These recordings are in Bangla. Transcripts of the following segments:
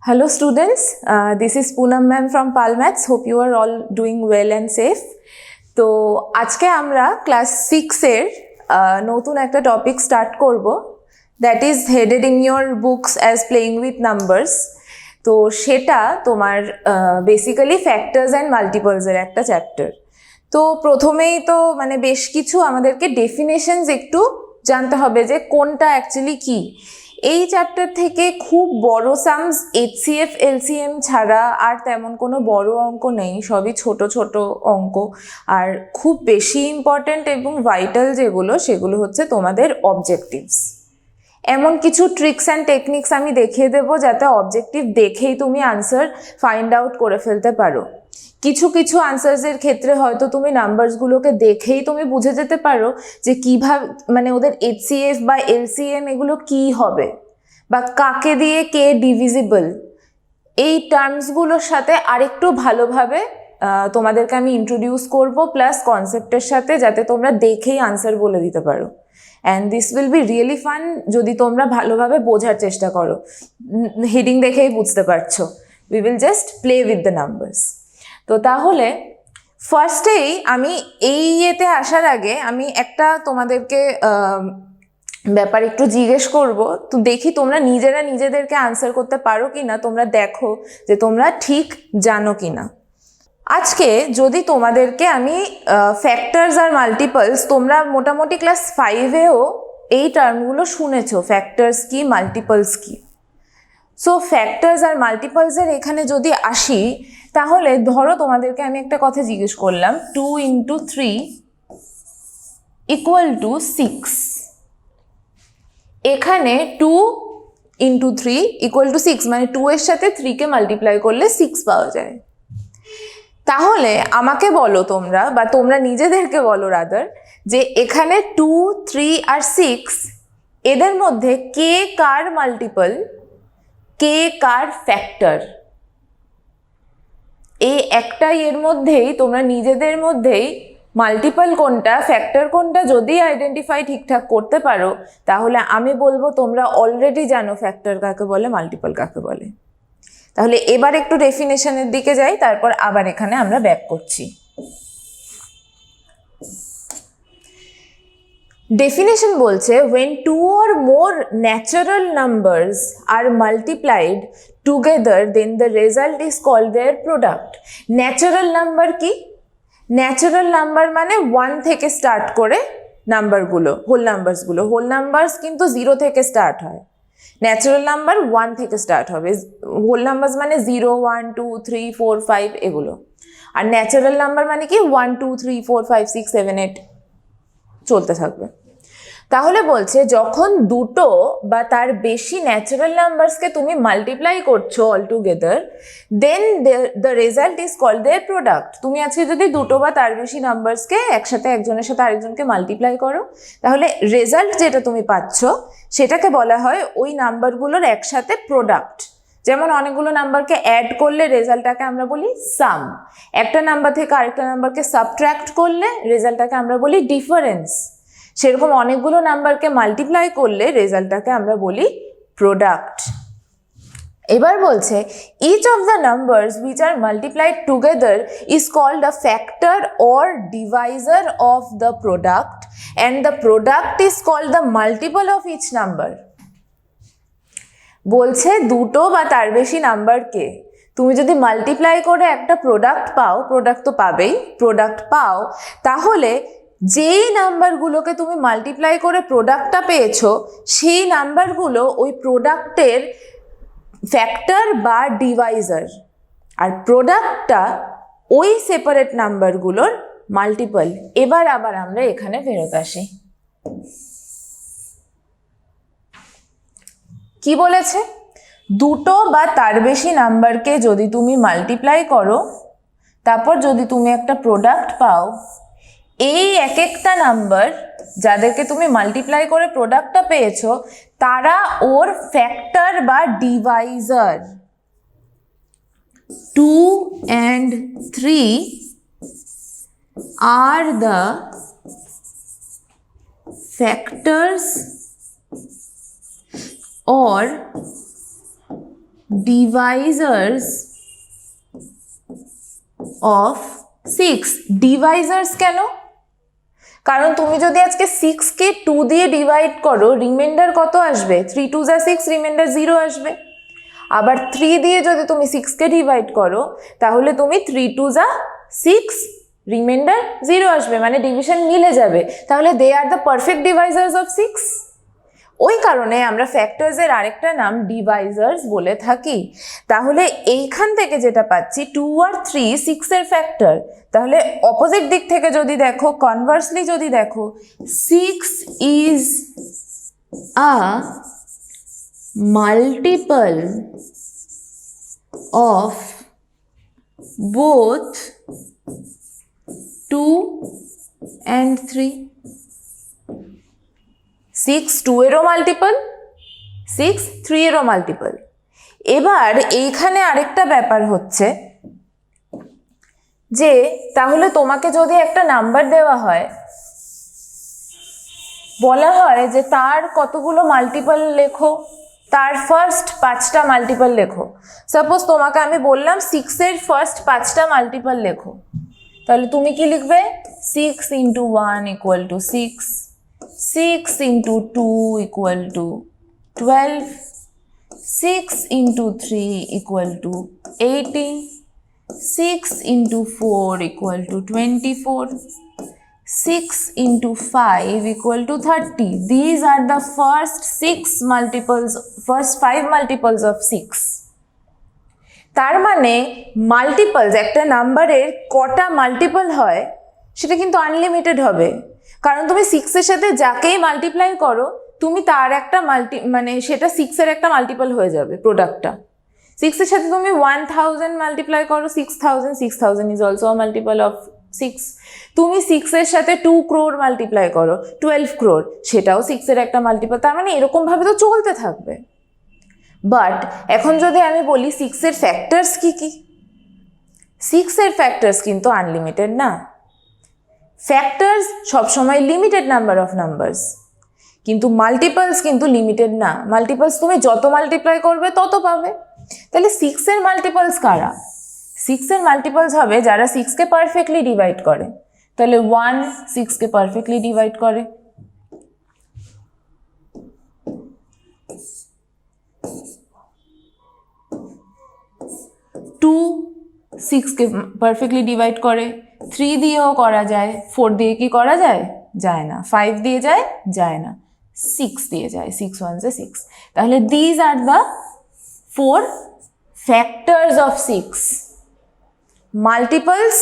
Hello students, this is Poonam ma'am from Palmaths. Hope you are all doing well and safe. তো আজকে আমরা ক্লাস 6 এর নতুন একটা টপিক স্টার্ট করব, that is headed in your books as playing with numbers. তো সেটা তোমার বেসিক্যালি ফ্যাক্টরস অ্যান্ড মাল্টিপলসের একটা চ্যাপ্টার। তো প্রথমেই তো মানে বেশ কিছু আমাদেরকে ডেফিনেশনস একটু জানতে হবে যে কোনটা অ্যাকচুয়ালি কী। এই চ্যাপ্টার থেকে খুব বড় সামস HCF LCM ছাড়া আর তেমন কোনো বড় অঙ্ক নেই, সবই ছোট ছোট অঙ্ক। আর খুব বেশি ইম্পর্ট্যান্ট এবং ভাইটাল যেগুলো সেগুলো হচ্ছে তোমাদের অবজেক্টিভস। এমন কিছু ট্রিক্স অ্যান্ড টেকনিক্স আমি দেখিয়ে দেবো যাতে অবজেক্টিভ দেখেই তুমি আনসার ফাইন্ড আউট করে ফেলতে পারো। কিছু কিছু আনসার্সের ক্ষেত্রে হয়তো তুমি নাম্বারসগুলোকে দেখেই তুমি বুঝে যেতে পারো যে কীভাবে মানে ওদের HCF বা LCM এগুলো কী হবে, বা কাকে দিয়ে কে ডিভিজিবল, এই টার্মসগুলোর সাথে আরেকটু ভালোভাবে তোমাদেরকে আমি ইন্ট্রোডিউস করব, প্লাস কনসেপ্টের সাথে, যাতে তোমরা দেখেই আনসার বলে দিতে পারো। And this will be really fun যদি তোমরা ভালোভাবে বোঝার চেষ্টা করো। হেডিং দেখেই বুঝতে পারছো, we will just play with the numbers. তো তাহলে ফার্স্টেই আমি এই ইয়েতে আসার আগে আমি একটা তোমাদেরকে ব্যাপার একটু জিজ্ঞেস করব, তো দেখি তোমরা নিজেরা নিজেদেরকে আনসার করতে পারো কি না, তোমরা দেখো যে তোমরা ঠিক জানো কি না। আজকে যদি তোমাদেরকে আমি ফ্যাক্টরস আর মাল্টিপলস, তোমরা মোটামুটি ক্লাস 5এও এই টার্মগুলো শুনেছো, ফ্যাক্টরস কি মাল্টিপলস কি। সো ফ্যাক্টরস আর মাল্টিপলসের এখানে যদি আসি, তাহলে ধরো তোমাদেরকে আমি একটা কথা জিজ্ঞেস করলাম, 2 × 3 = 6। এখানে 2 × 3 = 6, মানে 2 এর সাথে 3কে মাল্টিপ্লাই করলে 6 পাওয়া যায়। তাহলে আমাকে বলো তোমরা, বা তোমরা নিজেদেরকে বলো রাদার, যে এখানে 2, 3 আর 6 এদের মধ্যে কে কার মাল্টিপল, কে কার ফ্যাক্টর। এই একটাই এর মধ্যেই তোমরা নিজেদের মধ্যেই মাল্টিপল কোনটা ফ্যাক্টর কোনটা যদি আইডেন্টিফাই ঠিকঠাক করতে পারো, তাহলে আমি বলবো তোমরা অলরেডি জানো ফ্যাক্টর কাকে বলে, মাল্টিপল কাকে বলে। তাহলে এবার একটু ডেফিনেশনের দিকে যাই, তারপর আবার এখানে আমরা ব্যাক করছি। ডেফিনেশন বলছে, when 2 or more natural numbers are multiplied together then the result is called their product. Natural number কি? ন্যাচারাল নাম্বার মানে 1 থেকে স্টার্ট করে নাম্বারগুলো, হোল নাম্বারসগুলো। হোল নাম্বারস কিন্তু 0 থেকে স্টার্ট হয়, ন্যাচারাল নাম্বার 1 থেকে স্টার্ট হবে। হোল নাম্বারস মানে 0, 1, 2, 3, 4, 5 এগুলো। আর ন্যাচারাল নাম্বার মানে কি 1, 2, 3, 4, 5, 6, 7, 8 চলতে থাকবে। তাহলে বলছে যখন দুটো বা তার বেশি ন্যাচারাল নাম্বারসকে তুমি মাল্টিপ্লাই করছো all together, then the result is called their product. তুমি আজকে যদি দুটো বা তার বেশি নাম্বারসকে একসাথে একজনের সাথে আরেকজনকে মাল্টিপ্লাই করো, তাহলে রেজাল্ট যেটা তুমি পাচ্ছ সেটাকে বলা হয় ওই নাম্বারগুলোর একসাথে প্রোডাক্ট। যেমন অনেকগুলো নাম্বারকে অ্যাড করলে রেজাল্টটাকে আমরা বলি সাম, একটা নাম্বার থেকে আরেকটা নাম্বারকে সাবট্র্যাক্ট করলে রেজাল্টটাকে আমরা বলি ডিফারেন্স। সেরকম অনেকগুলো নাম্বারকে মাল্টিপ্লাই করলে রেজাল্টটাকে আমরা বলি প্রোডাক্ট। এবার বলছে each of the numbers which are multiplied together is called a factor or divisor of the product and the product is called the multiple of each number. বলছে দুটো বা তার বেশি নাম্বারকে তুমি যদি মাল্টিপ্লাই করে একটা প্রোডাক্ট পাও, প্রোডাক্ট তো পাবেই, প্রোডাক্ট পাও, তাহলে যেই নাম্বারগুলোকে তুমি মাল্টিপ্লাই করে প্রোডাক্টটা পেয়েছো সেই নাম্বারগুলো ওই প্রোডাক্টের ফ্যাক্টর বা ডিভাইজার, আর প্রোডাক্টটা ওই সেপারেট নাম্বারগুলোর মাল্টিপল। এবার আবার আমরা এখানে ফেরত আসি। কি বলেছে? দুটো বা তার বেশি নাম্বারকে যদি তুমি মাল্টিপ্লাই করো, তারপর যদি তুমি একটা প্রোডাক্ট পাও, এই এক একটা নাম্বার যাদেরকে তুমি মাল্টিপ্লাই করে প্রোডাক্টটা পেয়েছো তারা ওর ফ্যাক্টর বা divisor. 2 and 3 are the factors or divisors of 6। Divisors কেন? কারণ তুমি যদি আজকে 6কে 2 দিয়ে ডিভাইড করো, রিমাইন্ডার কত আসবে? 3 2 যা 6, রিমাইন্ডার 0 আসবে। আবার 3 দিয়ে যদি তুমি 6কে ডিভাইড করো, তাহলে তুমি 3 2 যা 6, রিমাইন্ডার 0 আসবে, মানে ডিভিশন মিলে যাবে। তাহলে দে আর দ্য পারফেক্ট ডিভাইজার্স অফ 6। ওই কারণে আমরা ফ্যাক্টরসের আরেকটা নাম ডিভাইজার্স বলে থাকি। তাহলে এইখান থেকে যেটা পাচ্ছি 2 আর 3 6 এর ফ্যাক্টর। তাহলে অপোজিট দিক থেকে যদি দেখো, কনভার্সলি যদি দেখো, 6 is a multiple of both 2 and 3। 6 2 এরও মাল্টিপল, 6 3 এরও মাল্টিপল। এবার এইখানে আরেকটা ব্যাপার হচ্ছে যে তাহলে তোমাকে যদি একটা নাম্বার দেওয়া হয়, বলা হয় যে তার কতগুলো মাল্টিপল লেখো, তার ফার্স্ট 5টা মাল্টিপল লেখো। সাপোজ তোমাকে আমি বললাম 6 এর ফার্স্ট 5টা মাল্টিপল লেখো, তাহলে তুমি কি লিখবে? 6 × 1 = 6, 6 × 2 = 12, 6 × 3 = 18, 6 × 4 = 24, 6 × 5 = 30. These are the first 5 multiples of 6. তার মানে মাল্টিপলস, একটা নাম্বারের কটা মাল্টিপল হয় সেটা কিন্তু আনলিমিটেড হবে। কারণ তুমি 6 এর সাথে যাকেই মাল্টিপ্লাই করো, তুমি তার একটা মানে সেটা 6 এর একটা মাল্টিপল হয়ে যাবে প্রোডাক্টটা। 6 এর সাথে তুমি 1000 মাল্টিপ্লাই করো, 6000 is also a multiple of 6। তুমি 6 এর সাথে 2 crore মাল্টিপ্লাই করো, 12 crore, সেটাও 6 এর একটা মাল্টিপল। তার মানে এরকম ভাবে তো চলতে থাকবে। বাট এখন যদি আমি বলি 6 এর ফ্যাক্টরস কি কি, 6 এর ফ্যাক্টরস কিন্তু আনলিমিটেড না। ফ্যাক্টরস সবসময় লিমিটেড নাম্বার অফ নাম্বারস, কিন্তু মাল্টিপলস কিন্তু লিমিটেড না। মাল্টিপলস তুমি যত মাল্টিপ্লাই করবে তত পাবে। তাহলে 6 এর মাল্টিপলস কারা? 6 এর মাল্টিপলস হবে যারা 6কে পারফেক্টলি ডিভাইড করে। তাহলে 1 6কে পারফেক্টলি ডিভাইড করে, 2 6কে পারফেক্টলি ডিভাইড করে, 3 দিয়েও করা যায়, 4 দিয়ে কি করা যায়? যায় না। 5 দিয়ে যায়? যায় না। 6 দিয়ে যায়, 6 1 6। তাহলে these are the 4 factors of 6। Multiples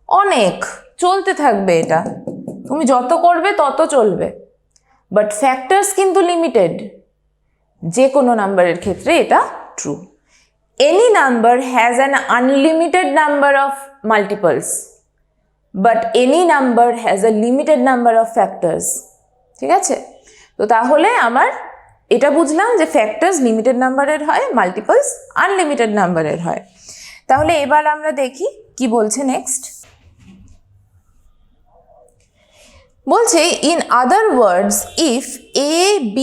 অনেক, চলতে থাকবে, এটা তুমি যত করবে তত চলবে। বাট ফ্যাক্টরস কিন্তু লিমিটেড। যে কোনো নাম্বারের ক্ষেত্রে এটা true. Any number has an unlimited number of multiples, but any number has a limited number of factors. ঠিক আছে? তো তাহলে আমার এটা বুঝলাম যে ফ্যাক্টরস লিমিটেড নাম্বারের হয়, মাল্টিপলস আনলিমিটেড নাম্বারের হয়। তাহলে এবার আমরা দেখি কি বলছে নেক্সট। বলছে in other words, if a, b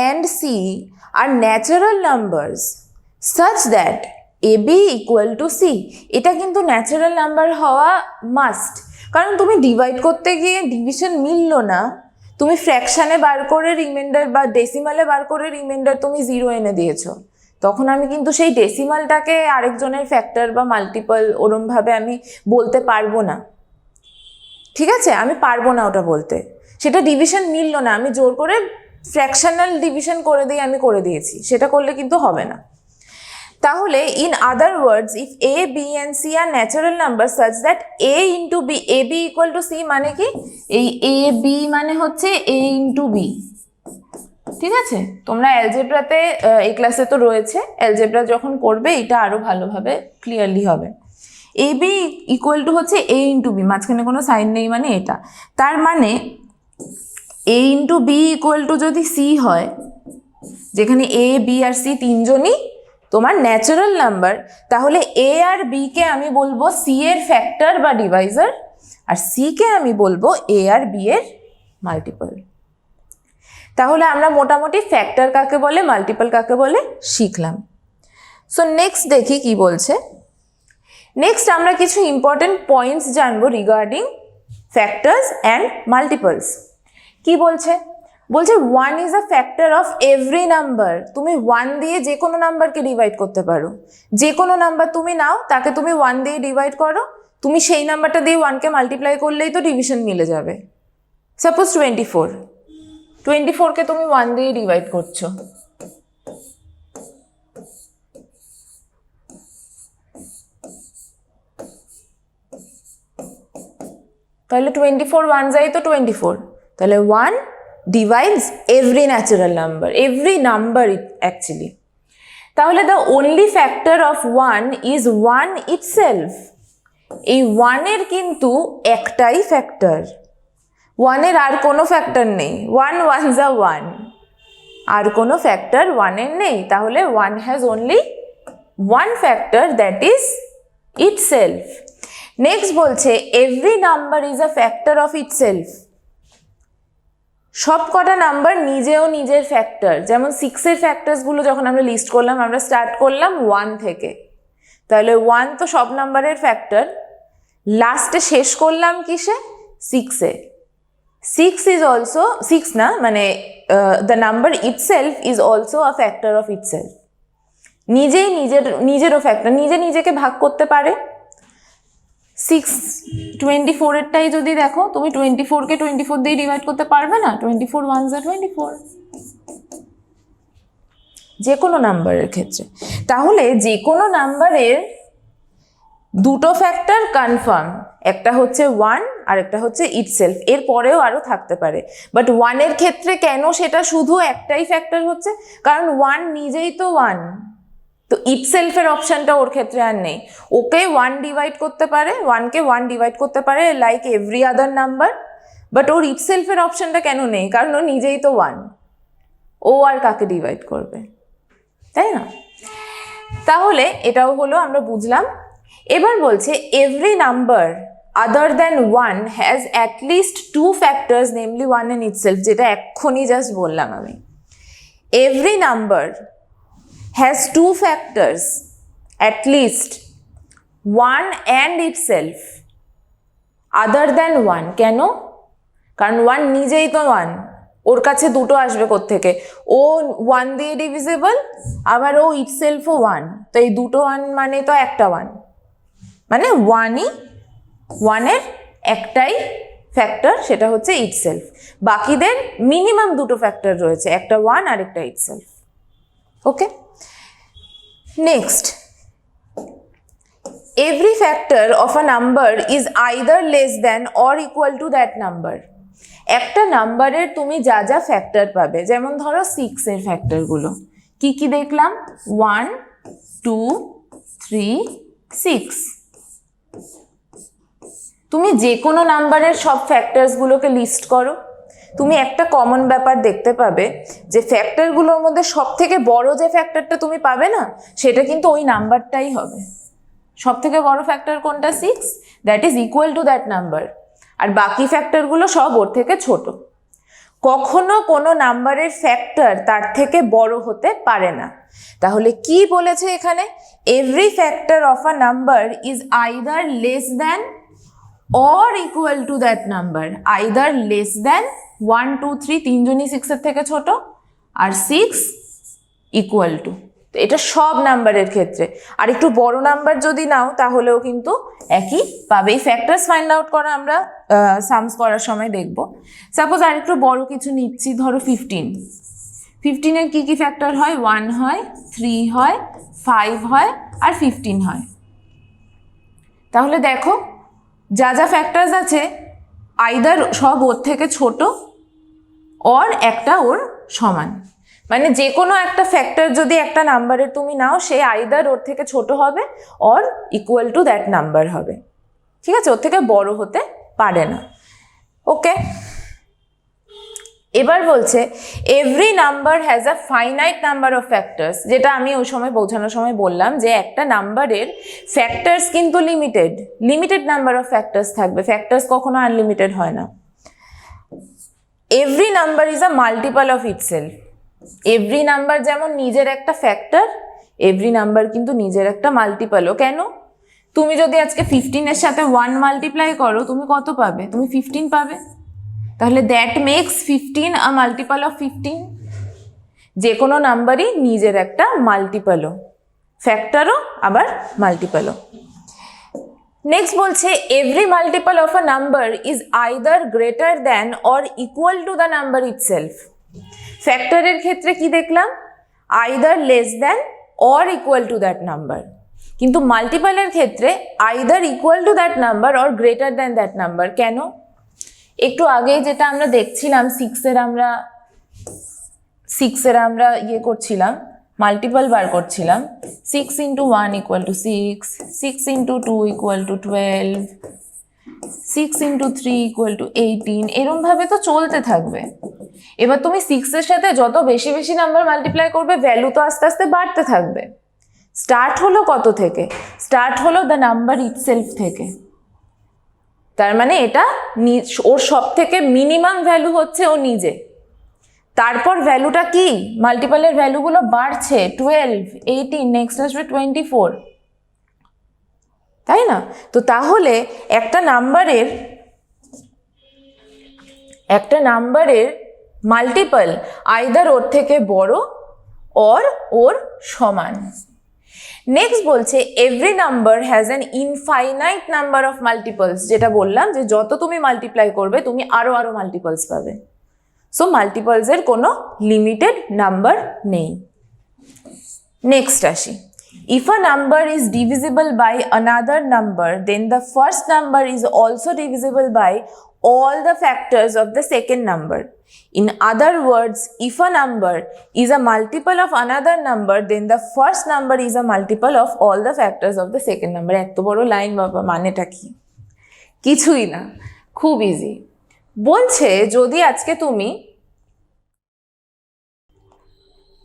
and c are natural numbers such that ab = c, এটা কিন্তু ন্যাচারাল নাম্বার হওয়া মাস্ট। কারণ তুমি ডিভাইড করতে গিয়ে ডিভিশন মিললো না, তুমি ফ্র্যাকশানে বার করে রিমাইন্ডার বা ডেসিমালে বার করে রিমাইন্ডার তুমি 0 এনে দিয়েছো, তখন আমি কিন্তু সেই ডেসিমালটাকে আরেকজনের ফ্যাক্টর বা মাল্টিপল ওরমভাবে আমি বলতে পারবো না। ঠিক আছে? আমি পারবো না ওটা বলতে, সেটা ডিভিশন মিললো না, আমি জোর করে ফ্র্যাকশনাল ডিভিশন করে দিয়ে আমি করে দিয়েছি, সেটা করলে কিন্তু হবে না। তাহলে in other words, if a, b and c are natural numbers such that a into b, ab = c, মানে কি? এই a b মানে হচ্ছে a into b। ঠিক আছে? তোমরা অ্যালজেব্রাতে এই ক্লাসে তো রয়েছে, অ্যালজেব্রা যখন করবে এটা আরো ভালোভাবে ক্লিয়ারলি হবে। ab = হচ্ছে a into b, মাঝখানে কোনো সাইন নেই মানে এটা। তার মানে a into b = যদি c হয়, যেখানে a, b আর c তিনজনই তোমার ন্যাচারাল নাম্বার, তাহলে a আর b কে আমি বলবো c এর ফ্যাক্টর বা ডিভাইজার, আর c কে আমি বলবো a আর b এর মাল্টিপল। তাহলে আমরা মোটামুটি ফ্যাক্টর কাকে বলে, মাল্টিপল কাকে বলে শিখলাম। সো নেক্সট দেখি কি বলছে। নেক্সট আমরা কিছু ইম্পর্টেন্ট পয়েন্টস জানবো রিগার্ডিং ফ্যাক্টরস অ্যান্ড মাল্টিপলস। কি বলছে? বলছে 1 is a factor of every number. তুমি 1 দিয়ে যে কোনো নাম্বারকে ডিভাইড করতে পারো। যে কোনো নাম্বার তুমি নাও, তাকে তুমি 1 দিয়ে ডিভাইড করো, তুমি সেই নাম্বারটা দিয়ে 1কে মাল্টিপ্লাই করলেই তো ডিভিশন মিলে যাবে। সাপোজ 24কে তুমি 1 দিয়ে ডিভাইড করছো, তাহলে 24 1 যায় তো 24, তাহলে 1 divides every natural number, every number actually. তাহলে the only factor of 1 is 1 itself. এই 1 এর কিন্তু একটাই ফ্যাক্টর, 1 এর আর কোনো ফ্যাক্টর নেই। 1 1 যা 1, আর কোনো ফ্যাক্টর 1 এর নেই। তাহলে 1 has only one factor, that is itself. Next বলছে every number is a factor of itself. সব কটা নাম্বার নিজেও নিজের ফ্যাক্টর। যেমন 6-এর ফ্যাক্টরসগুলো যখন আমরা লিস্ট করলাম, আমরা স্টার্ট করলাম 1 থেকে, তাহলে 1 তো সব নাম্বারের ফ্যাক্টর। লাস্টে শেষ করলাম কিসে? 6-এ। 6 ইজ অলসো, 6 না মানে the number itself is also a factor of itself. নিজেই নিজেরও ফ্যাক্টর, নিজেকে ভাগ করতে পারে। 6 24-এরটাই যদি দেখো, তুমি 24কে 24 দিয়ে ডিভাইড করতে পারবে না? 24 1 যা 24, যে কোনো নাম্বারের ক্ষেত্রে। তাহলে যে কোনো নাম্বারের দুটো ফ্যাক্টর কনফার্ম, একটা হচ্ছে 1 আর একটা হচ্ছে ইটসেলফ। এর পরেও আরও থাকতে পারে, বাট 1 এর ক্ষেত্রে কেন সেটা শুধু একটাই ফ্যাক্টর হচ্ছে? কারণ 1 নিজেই তো 1, তো ইটসেলফের অপশানটা ওর ক্ষেত্রে আর নেই। ওকে 1 ডিভাইড করতে পারে, 1কে 1 ডিভাইড করতে পারে like every other number, but ওর ইটসেলফের অপশানটা কেন নেই? কারণ ও নিজেই তো 1, ও আর কাকে ডিভাইড করবে, তাই না? তাহলে এটাও হলো, আমরা বুঝলাম। এবার বলছে every number other than 1 has at least 2 factors, namely 1 and itself, যেটা এক্ষুনি জাস্ট বললাম আমি। Every number has 2 factors, at least 1 and itself, other than 1. কেন? কারণ 1 নিজেই তো 1, ওর কাছে দুটো আসবে কোত্থেকে? ও 1 দিয়ে ডিভিজিবল, আবার ও ইটসেলফও 1, তো এই দুটো 1 মানে তো একটা 1, মানে 1 এর একটাই ফ্যাক্টর, সেটা হচ্ছে ইটসেলফ। বাকিদের মিনিমাম দুটো ফ্যাক্টর রয়েছে, একটা 1 আর একটা itself. Okay, next, every factor of a number is either less than or equal to that number. একটা নাম্বারের তুমি যা যা ফ্যাক্টর পাবে, যেমন ধরো 6-এর ফ্যাক্টরগুলো কি কি দেখলাম? 1 2 3 6। তুমি যে কোনো নাম্বারের সব ফ্যাক্টরসগুলোকে লিস্ট করো, তুমি একটা কমন ব্যাপার দেখতে পাবে যে ফ্যাক্টরগুলোর মধ্যে সব থেকে বড় যে ফ্যাক্টরটা তুমি পাবে না, সেটা কিন্তু ওই নাম্বারটাই হবে। সব থেকে বড় ফ্যাক্টর কোনটা? 6, that is equal to that number. আর বাকি ফ্যাক্টরগুলো সব ওর থেকে ছোট। কখনো কোনো নাম্বারের ফ্যাক্টর তার থেকে বড় হতে পারে না। তাহলে কি বলেছে এখানে? Every factor of a number is either less than or equal to that number, either less than 1 2 3, তিনজনই 6-এর থেকে ছোট, আর 6 equal to, তো এটা সব নাম্বারের ক্ষেত্রে। আর একটু বড় নাম্বার যদি নাও তাহলেও কিন্তু একই পাবে। এই ফ্যাক্টরস ফাইন্ড আউট করা আমরা সামস করার সময় দেখব। সাপোজ আর একটু বড় কিছু নিচ্ছি, ধরো 15-এর কি কি ফ্যাক্টর হয়? 1 হয়, 3 হয়, 5 হয়, আর 15 হয়। তাহলে দেখো যা যা ফ্যাক্টরস আছে, আইদার সব ওর থেকে ছোট অর একটা ওর সমান। মানে যে কোনো একটা ফ্যাক্টর যদি একটা নাম্বারের তুমি নাও, সে আইদার ওর থেকে ছোট হবে or equal to that number হবে। ঠিক আছে, ওর থেকে বড় হতে পারে না। ওকে, এবার বলছে every number has a finite number of factors, যেটা আমি ওই সময় পৌঁছানোর সময় বললাম যে একটা নাম্বারের ফ্যাক্টরস কিন্তু লিমিটেড নাম্বার অফ ফ্যাক্টরস থাকবে, ফ্যাক্টরস কখনো আনলিমিটেড হয় না। Every number is a multiple of itself. Every number যেমন নিজের একটা ফ্যাক্টর, এভরি নাম্বার কিন্তু নিজের একটা মাল্টিপলও। কেন? তুমি যদি আজকে 15 এর সাথে 1 মাল্টিপ্লাই করো তুমি কত পাবে? তুমি 15 পাবে। তাহলে that makes 15 a multiple of 15। যে কোনো নাম্বারই নিজের একটা মাল্টিপলও, ফ্যাক্টরও আবার মাল্টিপলও। নেক্সট বলছে every multiple of a number is either greater than or equal to the number itself. ফ্যাক্টরের ক্ষেত্রে কি দেখলাম? Either less than or equal to that number, কিন্তু মাল্টিপলের ক্ষেত্রে either equal to that number or greater than that number. কেন? একটু আগে যেটা আমরা দেখছিলাম সিক্সের আমরা ইয়ে করছিলাম, মাল্টিপল বার করছিলাম। 6 into 1 equal to 6, 6 into 2 equal to 12, 6 into 3 equal to 18, এরম ভাবে তো চলতে থাকবে। এবার তুমি 6 এর সাথে যত বেশি বেশি নাম্বার মাল্টিপ্লাই করবে ভ্যালু তো আস্তে আস্তে বাড়তে থাকবে। স্টার্ট হলো কত থেকে? স্টার্ট হলো দ্য নাম্বার ইটসেলফ থেকে। তার মানে এটা ওর সব থেকে মিনিমাম ভ্যালু হচ্ছে ও নিজে। তারপর ভ্যালুটা কি? মাল্টিপলের ভ্যালুগুলো বাড়ছে, 12, 18, নেক্সট আসবে 24, তাই না? তো তাহলে একটা নাম্বারের মাল্টিপল আইদার ওর থেকে বড় অর ওর সমান। নেক্সট বলছে every number has an infinite number of multiples, যেটা বললাম যে যত তুমি মাল্টিপ্লাই করবে তুমি আরো মাল্টিপলস পাবে। সো মাল্টিপলসের কোনো লিমিটেড নাম্বার নেই। নেক্সট আসি, if a number is divisible by another number then the first number is also divisible by all the factors of the second number. In other words, if a number is a multiple of another number, then the first number is a multiple of all the factors of the second number. এত বড় লাইন বাবা, মানেটা কি? কিছুই না, খুব ইজি। বলছে যদি আজকে তুমি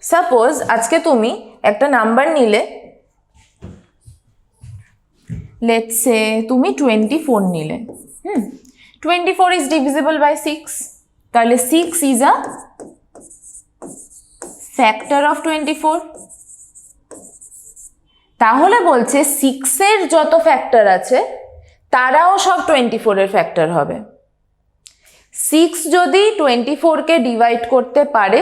সাপোজ আজকে তুমি একটা নাম্বার নিলে, লেটস সে তুমি 24 নিলে। 24 is divisible by 6, তাহলে 6 is a factor of 24। তাহলে বলছে 6 এর যত ফ্যাক্টর আছে তারাও সব 24 এর ফ্যাক্টর হবে। 6 যদি 24 কে ডিভাইড করতে পারে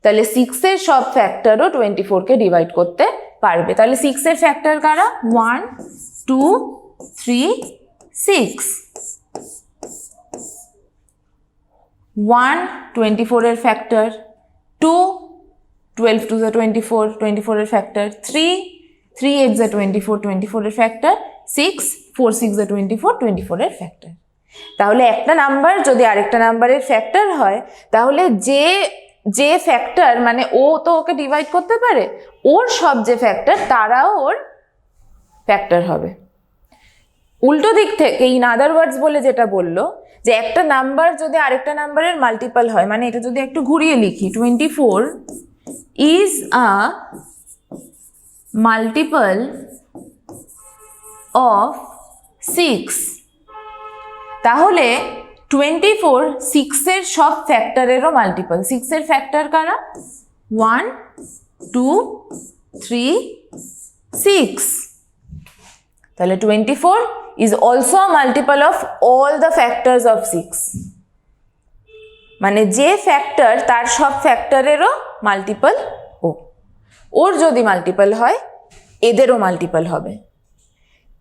তাহলে 6 এর সব ফ্যাক্টরও 24 কে ডিভাইড করতে পারবে। তাহলে 6 এর ফ্যাক্টর কারা? 1, 2, 3, 6। 1 24 এর ফ্যাক্টর, 2 12 2 যা 24 24 এর ফ্যাক্টর, 3 3 8 যা 24 24 এর ফ্যাক্টর, 6 4 6 যা 24 24 এর ফ্যাক্টর। তাহলে একটা নাম্বার যদি আরেকটা নাম্বারের ফ্যাক্টর হয় তাহলে যে ফ্যাক্টর মানে ও তো ওকে ডিভাইড করতে পারে, ওর সব যে ফ্যাক্টর তারাও ওর ফ্যাক্টর হবে। উল্টো দিক থেকে ইন আদার ওয়ার্ডস বলে যেটা বললো যে একটা নাম্বার যদি আরেকটা নাম্বারের মাল্টিপল হয়, মানে এটা যদি একটু ঘুরিয়ে লিখি, 24 ইজ আ মাল্টিপল অফ 6, তাহলে 24 6 এর সব ফ্যাক্টরেরও মাল্টিপল। 6 এর ফ্যাক্টর কারা? 1 2 3 6। তাহলে 24 is also a multiple of all the factors of 6, মানে যে ফ্যাক্টর তার সব ফ্যাক্টরেরও মাল্টিপল ওর যদি মাল্টিপল হয় এদেরও মাল্টিপল হবে।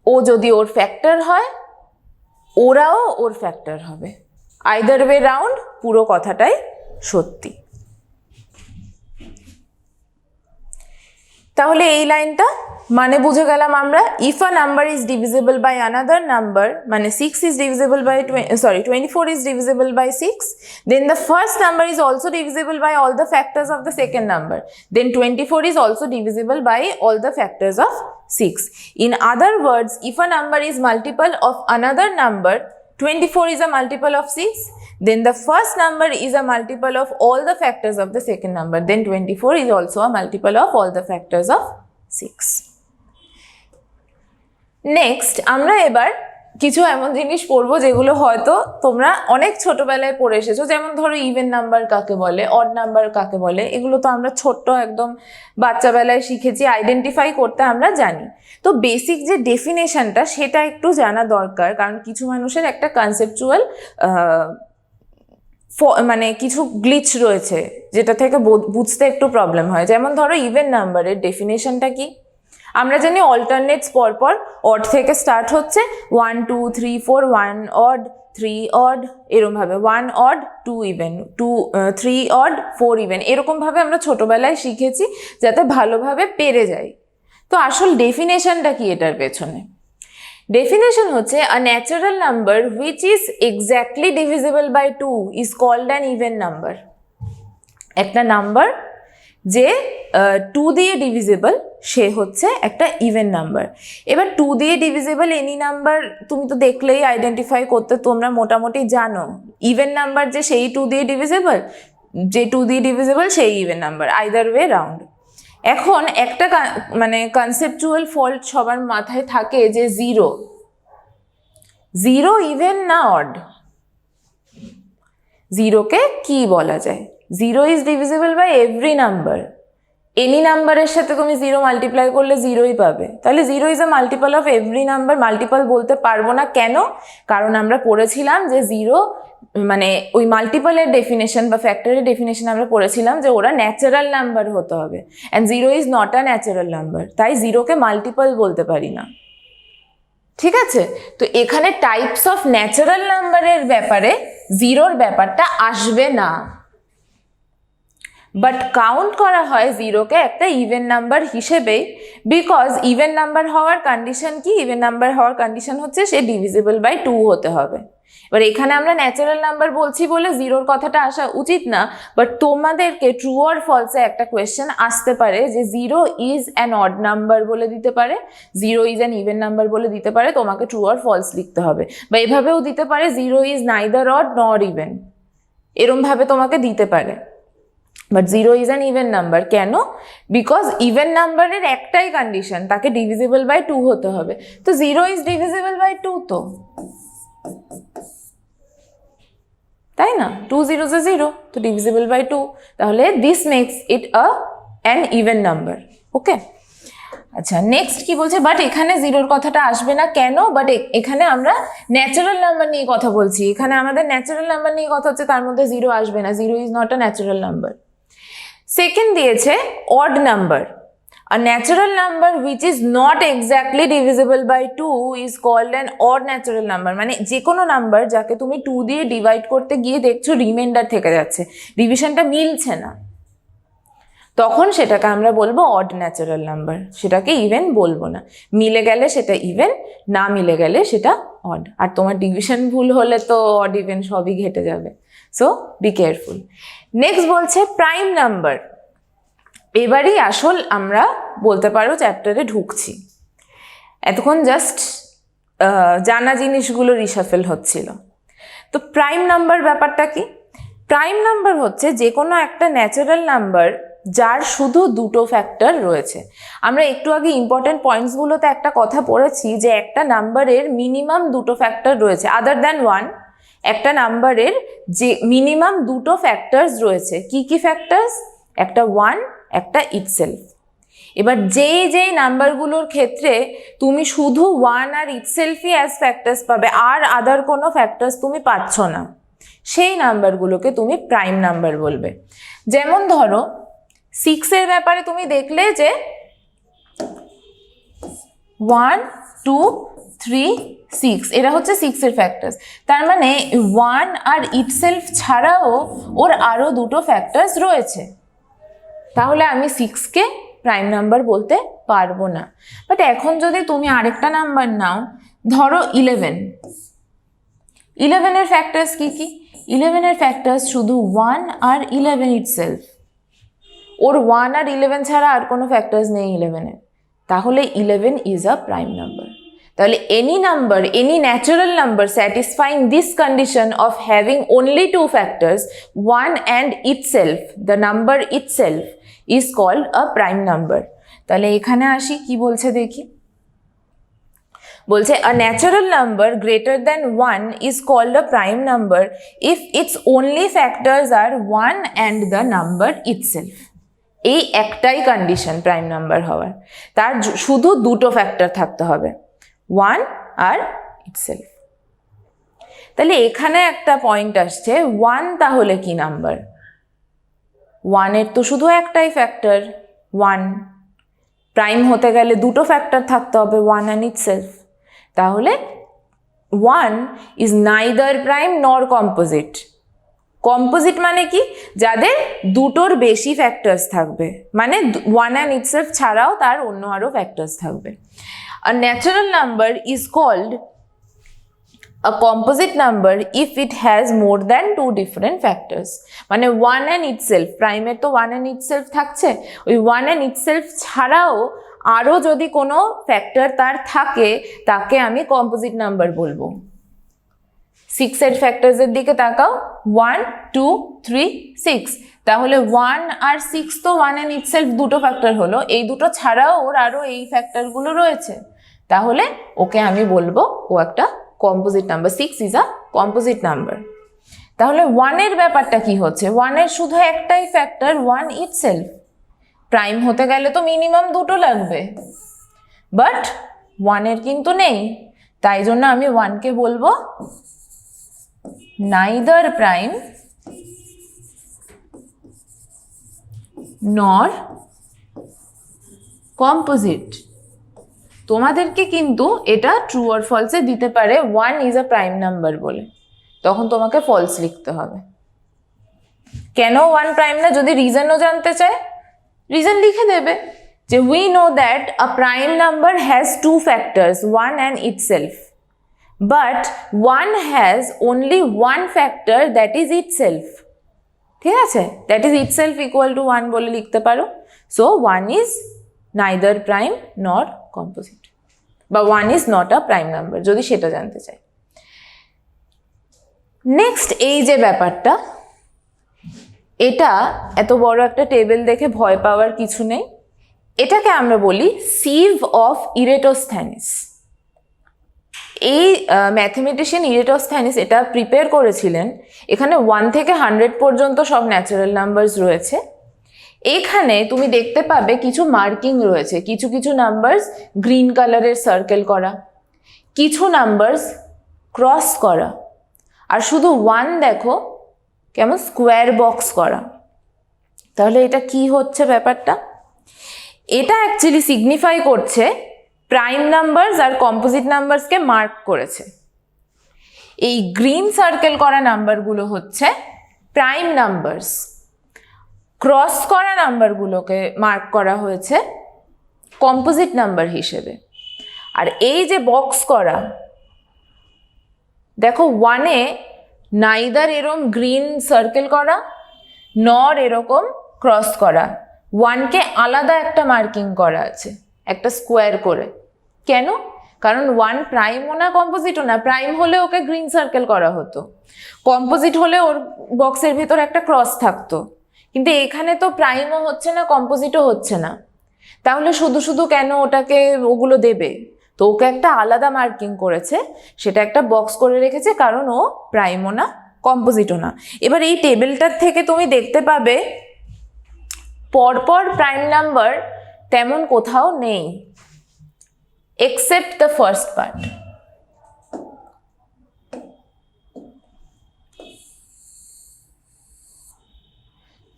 ও যদি ওর ফ্যাক্টর হয় ওরাও ওর ফ্যাক্টর হবে। আইদার ওয়ে রাউন্ড পুরো কথাটাই সত্যি। তাহলে এই লাইনটা মানে বুঝে গেলাম আমরা, if a number is divisible by another number, মানে 6 is divisible by 24 is divisible by 6, then the first number is also divisible by all the factors of the second number, then 24 is also divisible by all the factors of 6. In other words, if a number is multiple of another number, 24 is a multiple of 6, then the first number is a multiple of all the factors of the second number, then 24 is also a multiple of all the factors of 6. Next আমরা এবার কিছু এমন জিনিস পড়বো যেগুলো হয়তো তোমরা অনেক ছোটবেলায় পড়ে এসেছো, যেমন ধরো ইভেন নাম্বার কাকে বলে, অড নাম্বার কাকে বলে, এগুলো তো আমরা ছোট্ট একদম বাচ্চাবেলায় শিখেছি, আইডেন্টিফাই করতে আমরা জানি। তো বেসিক যে ডেফিনেশনটা সেটা একটু জানা দরকার, কারণ কিছু মানুষের একটা কনসেপচুয়াল মানে কিছু গ্লিচ রয়েছে যেটা থেকে বুঝতে একটু প্রবলেম হয়। যেমন ধরো ইভেন নাম্বারের ডেফিনেশনটা কি, আমরা জানি অল্টারনেটস পরপর অড থেকে স্টার্ট হচ্ছে, 1 2 3 4, 1 অড 3 অড, এরকমভাবে 1 অড 2 ইভেন, 3 অড 4 ইভেন, এরকমভাবে আমরা ছোটবেলায় শিখেছি যাতে ভালোভাবে পেরে যাই। তো আসল ডেফিনেশনটা কি এটার পেছনে? ডেফিনেশন হচ্ছে a natural number which is exactly divisible by 2 is called an even number. একটা নাম্বার যে 2 দিয়ে ডিভিজিবল সে হচ্ছে একটা ইভেন নাম্বার। এবার 2 দিয়ে ডিভিজিবল এনি নাম্বার তুমি তো দেখলেই আইডেন্টিফাই করতে তোমরা মোটামুটি জানো। ইভেন নাম্বার যে সেই 2 দিয়ে ডিভিজিবল, যে 2 দিয়ে ডিভিজিবল সেই even number, either way round. এখন একটা মানে কনসেপচুয়াল ফল্ট সবার মাথায় থাকে যে জিরো ইভেন না অড। জিরোকে কি বলা যায়? Zero is divisible by every number. Any নাম্বারের সাথে তুমি জিরো মাল্টিপ্লাই করলে জিরোই পাবে, তাহলে zero is a multiple of every number. Multiple বলতে পারবো না, কেন? কারণ আমরা পড়েছিলাম যে জিরো মানে ওই মাল্টিপলের ডেফিনেশন বা ফ্যাক্টরের ডেফিনেশন আমরা পড়েছিলাম যে ওরা ন্যাচারাল নাম্বার হতে হবে, and zero is not a natural number, তাই জিরোকে মাল্টিপল বলতে পারি না। ঠিক আছে, তো এখানে টাইপস অফ ন্যাচারাল নাম্বারের ব্যাপারে জিরোর ব্যাপারটা আসবে না, বাট কাউন্ট করা হয় জিরোকে একটা ইভেন নাম্বার হিসেবেই, বিকজ ইভেন নাম্বার হওয়ার কন্ডিশন কি? ইভেন নাম্বার হওয়ার কন্ডিশন হচ্ছে সে ডিভিজিবল বাই 2 হতে হবে। এবার এখানে আমরা ন্যাচারাল নাম্বার বলছি বলে জিরোর কথাটা আসা উচিত না, বাট তোমাদেরকে ট্রু অর ফলসে একটা কোয়েশ্চেন আসতে পারে যে zero is an odd number বলে দিতে পারে, zero is an even number বলে দিতে পারে, তোমাকে ট্রু অর ফলস লিখতে হবে। বা এভাবেও দিতে পারে জিরো ইজ নাইদার অড নর ইভেন, এরমভাবে তোমাকে দিতে পারে। But zero is an even number, কেন? বিকজ ইভেন নাম্বারের একটাই কন্ডিশন, তাকে ডিভিজিবল বাই 2 হতে হবে। তো জিরো ইজ ডিভিজিবল বাই 2, তো তাই না? 2 0 0, তো ডিভিজিবল বাই 2, তাহলে this makes it an even number. Okay, আচ্ছা নেক্সট কি বলছে? বাট এখানে জিরোর কথাটা আসবে না, কেন? বাট এখানে আমরা ন্যাচারাল নাম্বার নিয়ে কথা বলছি, এখানে আমাদের ন্যাচারাল নাম্বার নিয়ে কথা হচ্ছে, তার মধ্যে জিরো আসবে না, zero is not a natural number. Second দিয়েছে odd number. A natural number which is not exactly divisible by 2 is called an odd natural number. মানে যে কোনো নাম্বার যাকে তুমি 2 দিয়ে ডিভাইড করতে গিয়ে দেখছো রিমাইন্ডার থেকে যাচ্ছে, ডিভিশনটা মিলছে না, তখন সেটাকে আমরা বলবো অড ন্যাচারাল নাম্বার, সেটাকে ইভেন বলবো না। মিলে গেলে সেটা ইভেন, না মিলে গেলে সেটা অড। আর তোমার ডিভিশন ভুল হলে তো অড ইভেন সবই ঘেটে যাবে, সো বি কেয়ারফুল। নেক্সট বলছে প্রাইম নাম্বার। এবারই আসল আমরা বলতে পারো চ্যাপ্টারে ঢুকছি, এতক্ষণ জাস্ট জানা জিনিসগুলো রিশাফেল হচ্ছিল। তো প্রাইম নাম্বার ব্যাপারটা কি? প্রাইম নাম্বার হচ্ছে যে কোনো একটা ন্যাচারাল নাম্বার যার শুধু দুটো ফ্যাক্টর রয়েছে। আমরা একটু আগে ইম্পর্টেন্ট পয়েন্টসগুলোতে একটা কথা পড়েছি যে একটা নাম্বারের মিনিমাম দুটো ফ্যাক্টর রয়েছে, আদার দ্যান ওয়ান। একটা নাম্বারের যে মিনিমাম দুটো ফ্যাক্টরস রয়েছে, কি কি ফ্যাক্টরস? একটা ওয়ান, একটা ইটসেলফ। এবার যেই নাম্বারগুলোর ক্ষেত্রে তুমি শুধু ওয়ান আর ইটসেলফই অ্যাজ ফ্যাক্টরস পাবে, আর আদার কোনো ফ্যাক্টরস তুমি পাচ্ছ না, সেই নাম্বারগুলোকে তুমি প্রাইম নাম্বার বলবে। যেমন ধরো 6-এর ব্যাপারে তুমি দেখলে যে 1 2 3 6, এরা হচ্ছে 6-এর ফ্যাক্টরস। তার মানে 1 আর ইটসেলফ ছাড়াও ওর আরও দুটো ফ্যাক্টরস রয়েছে, তাহলে আমি 6কে প্রাইম নাম্বার বলতে পারবো না। বাট এখন যদি তুমি আরেকটা নাম্বার নাও, ধরো 11-এর ফ্যাক্টরস কি কি? 11-এর ফ্যাক্টরস শুধু 1 আর 11 ইটসেলফ, ওর 1 আর 11 ছাড়া আর কোনো ফ্যাক্টরস নেই 11-এর, তাহলে 11 ইজ আ প্রাইম নাম্বার। তাহলে any number, any natural number satisfying this condition of having only two factors, 1 and itself, the number itself is called a prime number. তাহলে এখানে আসি, কি বলছে দেখি। বলছে a natural number greater than 1 is called a prime number if its only factors are 1 and the number itself. এই একটাই কন্ডিশন প্রাইম নাম্বার হওয়ার, তার শুধু দুটো ফ্যাক্টর থাকতে হবে, 1 আর ইটসেলফ। তাহলে এখানে একটা পয়েন্ট আসছে, 1 তাহলে কি নাম্বার? 1 এর তো শুধু একটাই ফ্যাক্টর 1, প্রাইম হতে গেলে দুটো ফ্যাক্টর থাকতে হবে 1 and itself। তাহলে 1 is neither prime nor composite। Composite মানে কি? যাদের দুটোর বেশি ফ্যাক্টরস থাকবে, মানে 1 and itself ছাড়াও তার অন্য আরও ফ্যাক্টরস থাকবে। A natural number is called a composite number if it has more than two different factors। মানে 1 and itself, প্রাইমের তো 1 and itself থাকছে, ওই 1 and itself ছাড়াও আরও যদি কোনো ফ্যাক্টর তার থাকে তাকে আমি কম্পোজিট নাম্বার বলবো। 6 এর ফ্যাক্টরসের দিকে তাকাও, 1 2 3 6, তাহলে 1 আর 6 তো 1 and itself দুটো ফ্যাক্টর হলো, এই দুটো ছাড়াও ওর আরও এই ফ্যাক্টরগুলো রয়েছে, তাহলে ওকে আমি বলবো ও একটা composite number. 6 is a composite number. তাহলে 1 এর ব্যাপারটা কি হচ্ছে? 1 এর শুধু একটাই ফ্যাক্টর 1 ইটসেলফ, প্রাইম হতে গেলে তো মিনিমাম দুটো লাগবে, বাট 1 এর কিন্তু নেই, তাই জন্য আমি 1 কে বলবো neither prime nor composite। তোমাদেরকে কিন্তু এটা ট্রু অর ফলসে দিতে পারে 1 ইজ আ প্রাইম নাম্বার বলে, তখন তোমাকে ফলস লিখতে হবে। কেন 1 প্রাইম না? যদি রিজনও জানতে চায়, রিজন লিখে দেবে যে we know that a prime number has two factors 1 and itself, but 1 has only one factor that is itself। ঠিক আছে, that is itself equal to 1 বলে লিখতে পারো। so 1 is neither prime nor composite, বা 1 is not a prime number যদি সেটা জানতে চাই। নেক্সট এই যে ব্যাপারটা, এটা এত বড় একটা টেবিল দেখে ভয় পাওয়ার কিছু নেই, এটাকে আমরা বলি সিভ অফ ইরেটোস্থ্যানিস। এই ম্যাথমেটিশিয়ান ইরেটোস্থ্যানিস এটা প্রিপেয়ার করেছিলেন। এখানে 1 থেকে 100 পর্যন্ত সব ন্যাচারাল নাম্বারস রয়েছে। এখানে তুমি দেখতে পাবে কিছু মার্কিং রয়েছে, কিছু কিছু নাম্বারস গ্রিন কালারের সার্কেল করা, কিছু নাম্বারস ক্রস করা, আর শুধু 1 দেখো কেমন স্কোয়ার বক্স করা। তাহলে এটা কি হচ্ছে ব্যাপারটা? এটা অ্যাকচুয়ালি সিগনিফাই করছে প্রাইম নাম্বারস আর কম্পোজিট নাম্বারসকে মার্ক করেছে। এই গ্রিন সার্কেল করা নাম্বারগুলো হচ্ছে প্রাইম নাম্বারস, ক্রস করা নাম্বারগুলোকে মার্ক করা হয়েছে কম্পোজিট নাম্বার হিসেবে। আর এই যে বক্স করা, দেখো 1-এ নাইদার এরকম গ্রিন সার্কেল করা নর এরকম ক্রস করা, 1-কে আলাদা একটা মার্কিং করা আছে একটা স্কোয়ার করে। কেন? কারণ 1 প্রাইমও না কম্পোজিটও না, প্রাইম হলে ওকে গ্রিন সার্কেল করা হতো, কম্পোজিট হলে ওর বক্সের ভেতর একটা ক্রস থাকতো, কিন্তু এখানে তো প্রাইমও হচ্ছে না কম্পোজিটও হচ্ছে না, তাহলে শুধু শুধু কেন ওটাকে ওগুলো দেবে? তো ওকে একটা আলাদা মার্কিং করেছে, সেটা একটা বক্স করে রেখেছে, কারণ ও প্রাইমও না কম্পোজিটও না। এবার এই টেবিলটার থেকে তুমি দেখতে পাবে পরপর প্রাইম নাম্বার তেমন কোথাও নেই, এক্সেপ্ট দ্য ফার্স্ট পার্ট।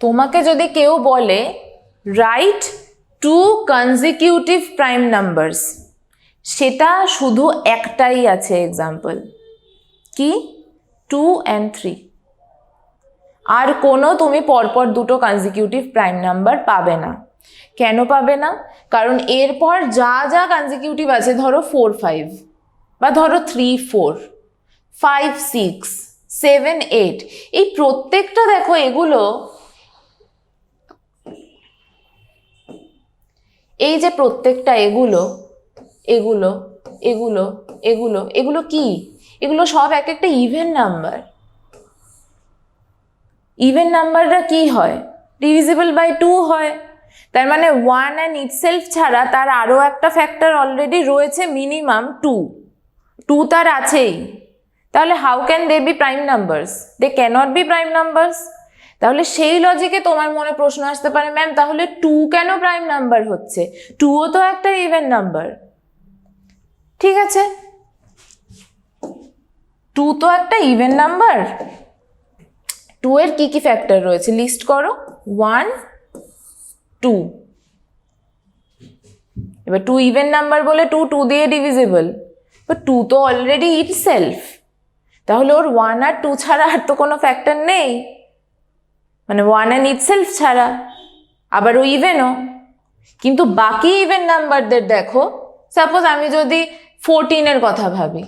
তোমাকে যদি কেউ বলে রাইট 2 কনজিকিউটিভ প্রাইম নাম্বারস, সেটা শুধু একটাই আছে এক্সাম্পল, কি? 2 and 3। আর কোনো তুমি পরপর দুটো কনজিকিউটিভ প্রাইম নাম্বার পাবে না। কেন পাবে না? কারণ এরপর যা যা কনজিকিউটিভ আছে, ধরো 4 5, বা ধরো 3 4, 5 6, 7 8, এই প্রত্যেকটা দেখো এগুলো, এই যে প্রত্যেকটা এগুলো এগুলো এগুলো এগুলো এগুলো কি? এগুলো সব এক একটা ইভেন নাম্বার। ইভেন নাম্বাররা কি হয়? ডিভিজিবল বাই 2 হয়। তার মানে 1 অ্যান্ড ইটসেলফ ছাড়া তার আরও একটা ফ্যাক্টর অলরেডি রয়েছে, মিনিমাম 2 তার আছেই। তাহলে how can they be prime numbers? They can't be prime numbers. তাহলে সেই লজিকে তোমার মনে প্রশ্ন আসতে পারে, ম্যাম তাহলে 2 কেন প্রাইম নাম্বার হচ্ছে? 2ও তো একটা ইভেন নাম্বার। ঠিক আছে, 2 তো একটা ইভেন নাম্বার। 2 এর কি কি ফ্যাক্টর রয়েছে লিস্ট করো। 1 2। এবার 2 ইভেন নাম্বার বলে 2 দিয়ে ডিভিজিবল, বাট 2 তো অলরেডি ইটসেলফ। তাহলে ওর 1 আর 2 ছাড়া আর তো কোনো ফ্যাক্টর নেই, মানে 1 অ্যান্ড ইটসেলফ ছাড়া। আবার ও ইভেনও। কিন্তু বাকি ইভেন নাম্বারদের দেখো, সাপোজ আমি যদি 14 কথা ভাবি,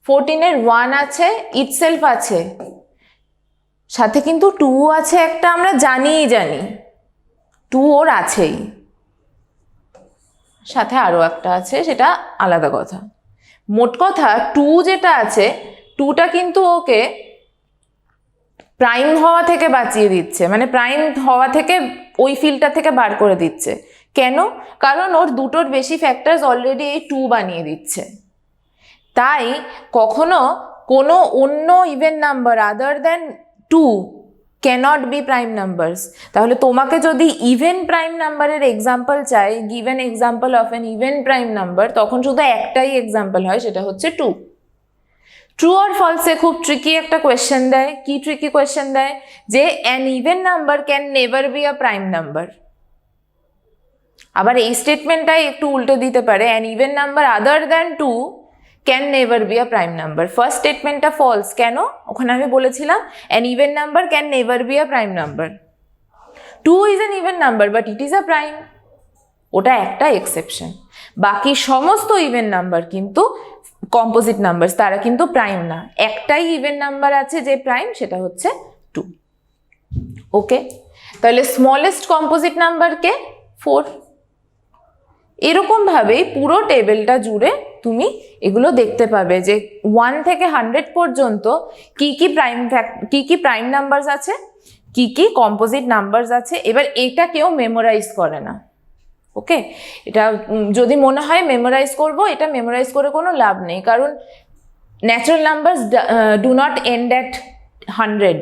14 1 আছে, ইটসেলফ আছে, সাথে কিন্তু 2 আছে একটা, আমরা জানি 2 ওর আছেই, সাথে আরও একটা আছে, সেটা আলাদা কথা। মোট কথা 2 যেটা আছে, 2টা কিন্তু ওকে প্রাইম হওয়া থেকে বাঁচিয়ে দিচ্ছে, মানে প্রাইম হওয়া থেকে ওই ফিল্ডটা থেকে বার করে দিচ্ছে। কেন? কারণ ওর দুটোর বেশি ফ্যাক্টরস অলরেডি এই 2 বানিয়ে দিচ্ছে। তাই কখনো কোনো অন্য even number other than 2 can't be prime numbers. তাহলে তোমাকে যদি ইভেন প্রাইম নাম্বারের এক্সাম্পল চাই, given example of an even prime number, তখন শুধু একটাই এক্সাম্পল হয়, সেটা হচ্ছে 2। ট্রু আর ফলসে খুব ট্রিকি একটা কোয়েশ্চেন দেয়। কি ট্রিকি কোয়েশ্চেন দেয়? যে an even number can never be a prime number. আবার এই স্টেটমেন্টটাই একটু উল্টে দিতে পারে, an even number other than 2 can never be a prime number. First স্টেটমেন্টটা ফলস। কেন? ওখানে আমি বলেছিলাম an even number can never be a prime number. 2 is an even number but it is a prime. ওটা একটা এক্সেপশন। বাকি সমস্ত ইভেন নাম্বার কিন্তু কম্পোজিট নাম্বার, তারা কিন্তু প্রাইম না। একটাই ইভেন নাম্বার আছে যে প্রাইম, সেটা হচ্ছে 2। ওকে, তাহলে স্মলেস্ট কম্পোজিট নাম্বার কে? 4। এরকম ভাবেই পুরো টেবিলটা জুড়ে তুমি এগুলো দেখতে পাবে যে 1 থেকে 100 পর্যন্ত কি কি প্রাইম নাম্বারস আছে, কি কি কম্পোজিট নাম্বারস আছে। এবার এটা কেউ মেমোরাইজ করে না। ওকে, এটা যদি মনে হয় মেমোরাইজ করব, এটা মেমোরাইজ করে কোনো লাভ নেই, কারণ natural numbers do not end at 100।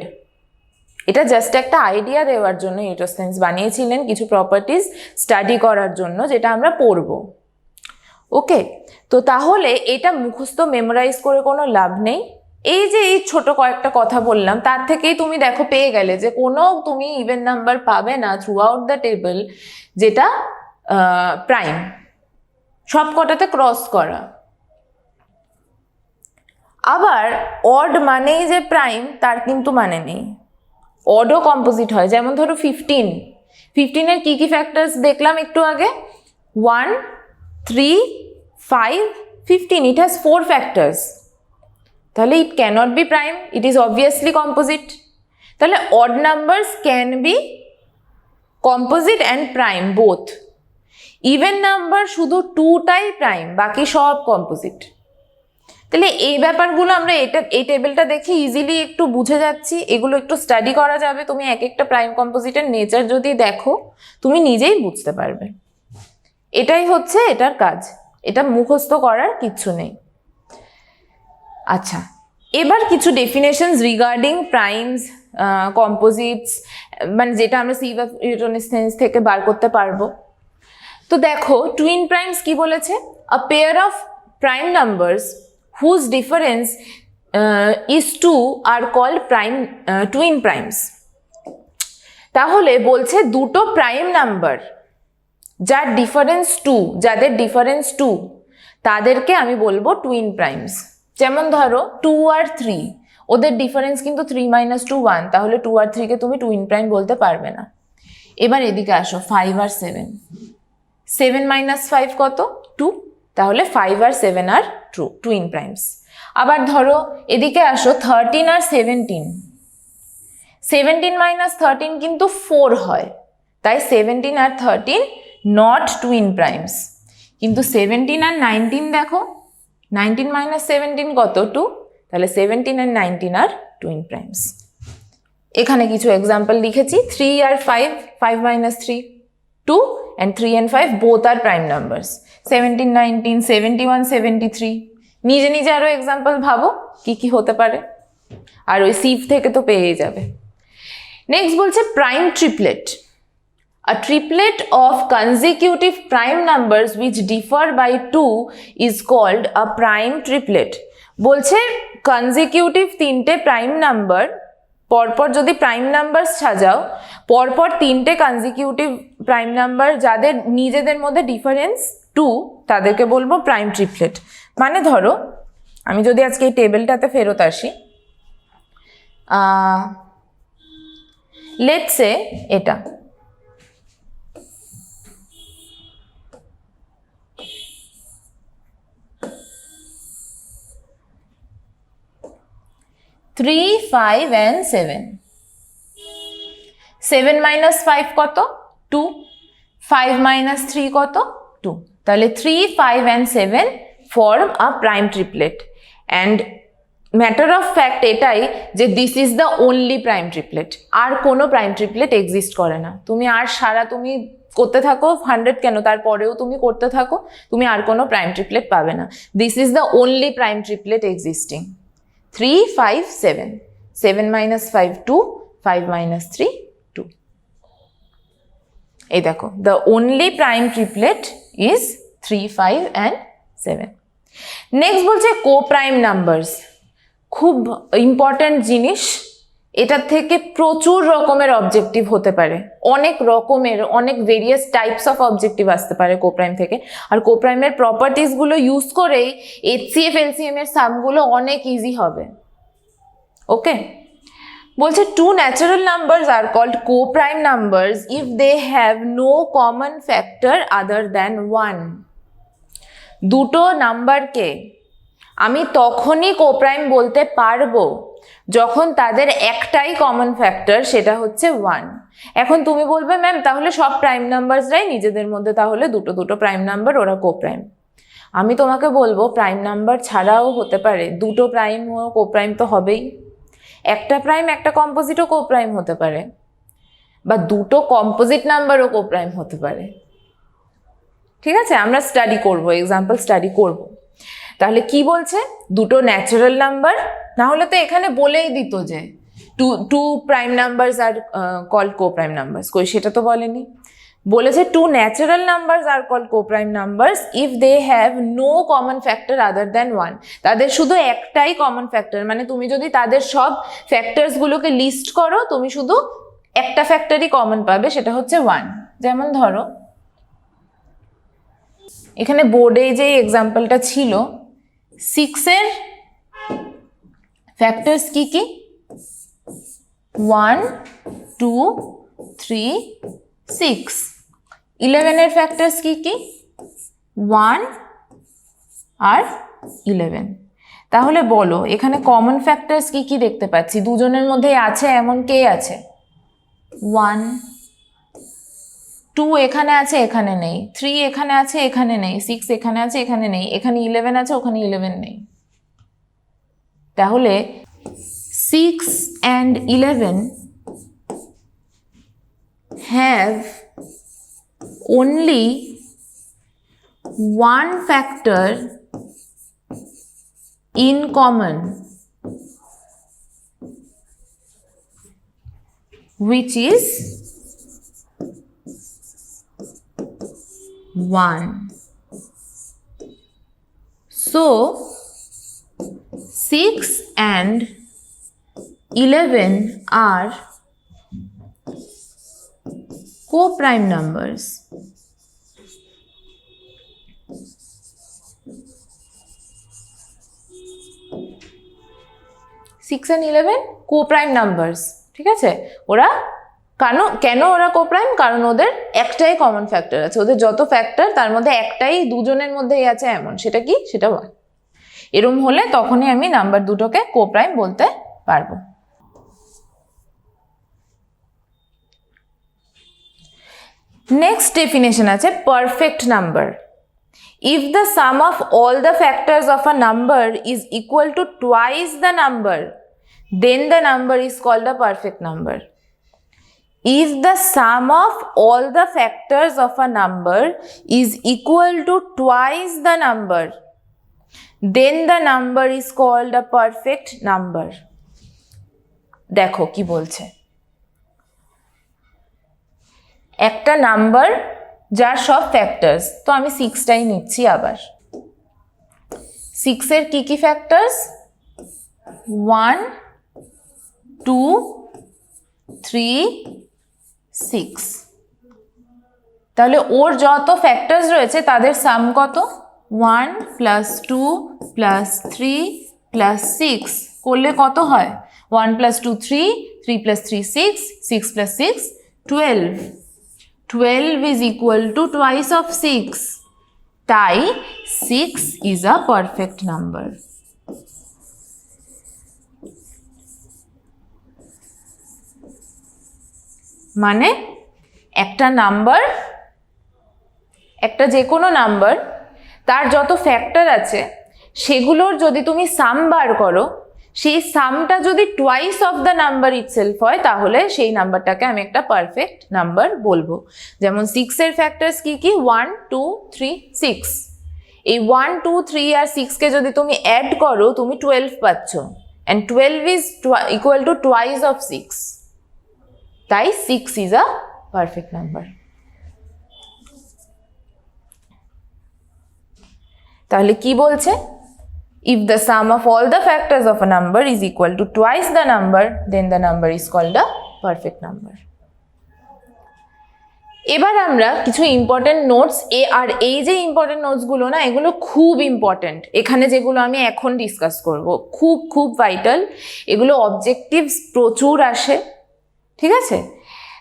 এটা জাস্ট একটা আইডিয়া দেওয়ার জন্য ইরাটোস্থেনিস বানিয়েছিলেন, কিছু প্রপার্টিজ স্টাডি করার জন্য, যেটা আমরা পড়ব। ওকে, তো তাহলে এটা মুখস্থ মেমোরাইজ করে কোনো লাভ নেই। এই যে এই ছোট কয়েকটা কথা বললাম, তার থেকেই তুমি দেখো পেয়ে গেলে যে কোনো তুমি ইভেন নাম্বার পাবে না থ্রু আউট দ্য টেবিল যেটা প্রাইম, সব কটাতে ক্রস করা। আবার অড মানেই যে প্রাইম তার কিন্তু মানে নেই, অডও কম্পোজিট হয়। যেমন ধরো 15 কি কি ফ্যাক্টরস দেখলাম একটু আগে, 1 3 5 15, ইট হ্যাজ 4 ফ্যাক্টরস। তাহলে it can't be prime, it is obviously composite. তাহলে odd numbers can be composite and prime both. Even number শুধু 2টাই প্রাইম, বাকি সব কম্পোজিট। তাহলে এই ব্যাপারগুলো আমরা এই টেবিলটা দেখে ইজিলি একটু বুঝে যাচ্ছি, এগুলো একটু স্টাডি করা যাবে। তুমি এক একটা প্রাইম কম্পোজিটের নেচার যদি দেখো, তুমি নিজেই বুঝতে পারবে। এটাই হচ্ছে এটার কাজ, এটা মুখস্থ করার কিচ্ছু নেই। আচ্ছা, এবার কিছু ডেফিনেশনস রিগার্ডিং প্রাইমস, কম্পোজিটস, মানে যেটা আমরা সিভ অফ ইরাটোস্থেনিস থেকে বার করতে পারবো। তো দেখো টুইন প্রাইমস কি বলেছে? আ pair of prime numbers whose difference is 2 are called twin primes. তাহলে বলছে দুটো প্রাইম নাম্বার যার ডিফারেন্স 2, যাদের ডিফারেন্স 2, তাদেরকে আমি বলবো টুইন প্রাইমস। যেমন ধরো 2 আর 3, ওদের ডিফারেন্স কিন্তু 3 - 2 1, তাহলে 2 আর 3 কে তুমি টুইন প্রাইম বলতে পারবে না। এবার এদিকে আসো, 5 আর 7, 7 - 5 কত? 2, তাহলে 5 আর 7 আর টুইন প্রাইমস। আবার ধরো এদিকে আসো, 13 আর 17, 17 - 13 কিন্তু 4 হয়, তাই 17 আর 13 নট টুইন প্রাইমস। কিন্তু 17 আর 19 দেখো, 19 - 17 কত? 2, তাহলে 17 আর 19 আর টুইন প্রাইমস। এখানে কিছু এক্সাম্পল লিখেছি, 3 আর 5, 5 - 3, 2 and 3 and 5 both are prime numbers. 17, 19, 71, 73. নিজে নিজে আরো এক্সাম্পল ভাবো কি কি হতে পারে, আর ওই সিভ থেকে তো পেয়ে যাবে। নেক্সট বলছে prime triplet. A triplet of consecutive prime numbers which differ by 2 is called a prime triplet. বলছে consecutive তিনটে প্রাইম নাম্বার, পরপর যদি প্রাইম নাম্বার সাজাও, পরপর তিনটে কনজিকিউটিভ প্রাইম নাম্বার যাদের নিজেদের মধ্যে ডিফারেন্স 2, তাদেরকে বলবো প্রাইম ট্রিপলেট। মানে ধরো আমি যদি আজকে এই টেবিলটাতে ফেরত আসি, লেটস সে এটা, থ্রি, 5 and 7. 7 minus 5 কত? 2. 5 minus 3 কত? 2. তাহলে 3, 5 and 7 form a prime triplet. And matter of fact এটাই যে this is the only prime triplet. আর কোনো prime triplet exist করে না। তুমি আর সারা তুমি করতে থাকো 100 কেন, তারপরেও তুমি করতে থাকো, তুমি আর কোনো prime triplet পাবে না। This is the only prime triplet existing. 3, 5, 7. 7 minus 5, 2. 5 minus 3, 2. এই দেখো, the only prime triplet is 3, 5 and 7. Next বলছে কোপ্রাইম নাম্বারস। খুব ইম্পর্ট্যান্ট জিনিস, এটার থেকে প্রচুর রকমের অবজেক্টিভ হতে পারে, অনেক রকমের, অনেক ভেরিয়াস টাইপস অফ অবজেক্টিভ আসতে পারে কোপ্রাইম থেকে। আর কোপ্রাইমের প্রপার্টিসগুলো ইউজ করেই HCF LCM এর সামগুলো অনেক ইজি হবে। ওকে, বলছে two natural numbers are called coprime numbers if they have no common factor other than 1। দুটো নাম্বারকে আমি তখনই কোপ্রাইম বলতে পারবো যখন তাদের একটাই কমন ফ্যাক্টর, সেটা হচ্ছে 1। এখন তুমি বলবে ম্যাম তাহলে সব প্রাইম নাম্বারসরাই নিজেদের মধ্যে তাহলে দুটো দুটো প্রাইম নাম্বার, ওরা কোপ্রাইম। আমি তোমাকে বলবো প্রাইম নাম্বার ছাড়াও হতে পারে, দুটো প্রাইম ও কোপ্রাইম তো হবেই, একটা প্রাইম একটা কম্পোজিটও কোপ্রাইম হতে পারে, বা দুটো কম্পোজিট নাম্বারও কোপ্রাইম হতে পারে। ঠিক আছে, আমরা স্টাডি করব, এক্সাম্পল স্টাডি করব। তাহলে কি বলছে, দুটো ন্যাচারাল নাম্বার, না হলে তো এখানে বলেই দিত যে two prime numbers are called coprime numbers, কই সেটা তো বলেনি। বলেছে two natural numbers are called coprime numbers if they have no common factor other than 1। তাদের শুধু একটাই কমন ফ্যাক্টর, মানে তুমি যদি তাদের সব ফ্যাক্টরসগুলোকে লিস্ট করো, তুমি শুধু একটা ফ্যাক্টরই কমন পাবে, সেটা হচ্ছে 1। যেমন ধরো এখানে বোর্ডে যে এক্সাম্পলটা ছিল, 6-এর ফ্যাক্টরস কি কি? 1, 2, 3, 6। 11-এর ফ্যাক্টরস কি কি? 1 আর 11। তাহলে বলো এখানে কমন ফ্যাক্টরস কি কি দেখতে পাচ্ছি? দুজনের মধ্যে আছে এমন কে আছে? 1। 2 এখানে আছে এখানে নেই, 3 এখানে আছে এখানে নেই, 6 এখানে আছে এখানে নেই, এখানে 11 আছে ওখানে 11 নেই। তাহলে 6 and 11 have only one factor in common, which is 1. So 6 and 11 are co-prime numbers. 6 and 11 co-prime numbers, ঠিক আছে? ওরা কেন ওরা কোপ্রাইম? কারণ ওদের একটাই কমন ফ্যাক্টর আছে, ওদের যত ফ্যাক্টর তার মধ্যে একটাই দুজনের মধ্যেই আছে এমন, সেটা কি? সেটা 1। এরম হলে তখনই আমি নাম্বার দুটোকে কোপ্রাইম বলতে পারবো। নেক্সট ডেফিনেশন আছে perfect number. If the sum of all the factors of a number is equal to twice the number, then the number is called a perfect number. if the sum of all the factors of a number is equal to twice the number, then the number is called a perfect number. দেখো কি বলছে, একটা নাম্বার যার সব ফ্যাক্টরস, তো আমি 6টাই নিচ্ছি আবার। 6 এর কি কি ফ্যাক্টরস? 1 2 3 6। তাহলে ওর যত ফ্যাক্টরস রয়েছে তাদের সাম কত? 1 + 2 + 3 + 6 করলে কত হয়? 1 + 2 3, 3 + 3 6, 6 + 6 12। 12 is equal to twice of 6, তাই 6 is a perfect number. মানে একটা নাম্বার, একটা যে কোনো নাম্বার, তার যত ফ্যাক্টর আছে সেগুলোর যদি তুমি সাম বার করো, সেই সামটা যদি twice of the number itself হয়, তাহলে সেই নাম্বারটাকে আমি একটা পারফেক্ট নাম্বার বলবো। যেমন 6 এর ফ্যাক্টরস কি কি? 1 2 3 6। এই 1 2 3 আর 6 কে যদি তুমি অ্যাড করো তুমি 12 পাচ্ছ, and 12 is equal to twice of 6, তাই 6 is a perfect number. তাহলে কি বলছে? If the sum of all the factors of a number is equal to twice the number, then the number is called a perfect number. এবার আমরা কিছু ইম্পর্টেন্ট নোটস, আর এই যে ইম্পর্টেন্ট নোটসগুলো না, এগুলো খুব ইম্পর্টেন্ট। এখানে যেগুলো আমি এখন ডিসকাস করব খুব খুব ভাইটাল, এগুলো অবজেক্টিভস প্রচুর আসে, ঠিক আছে?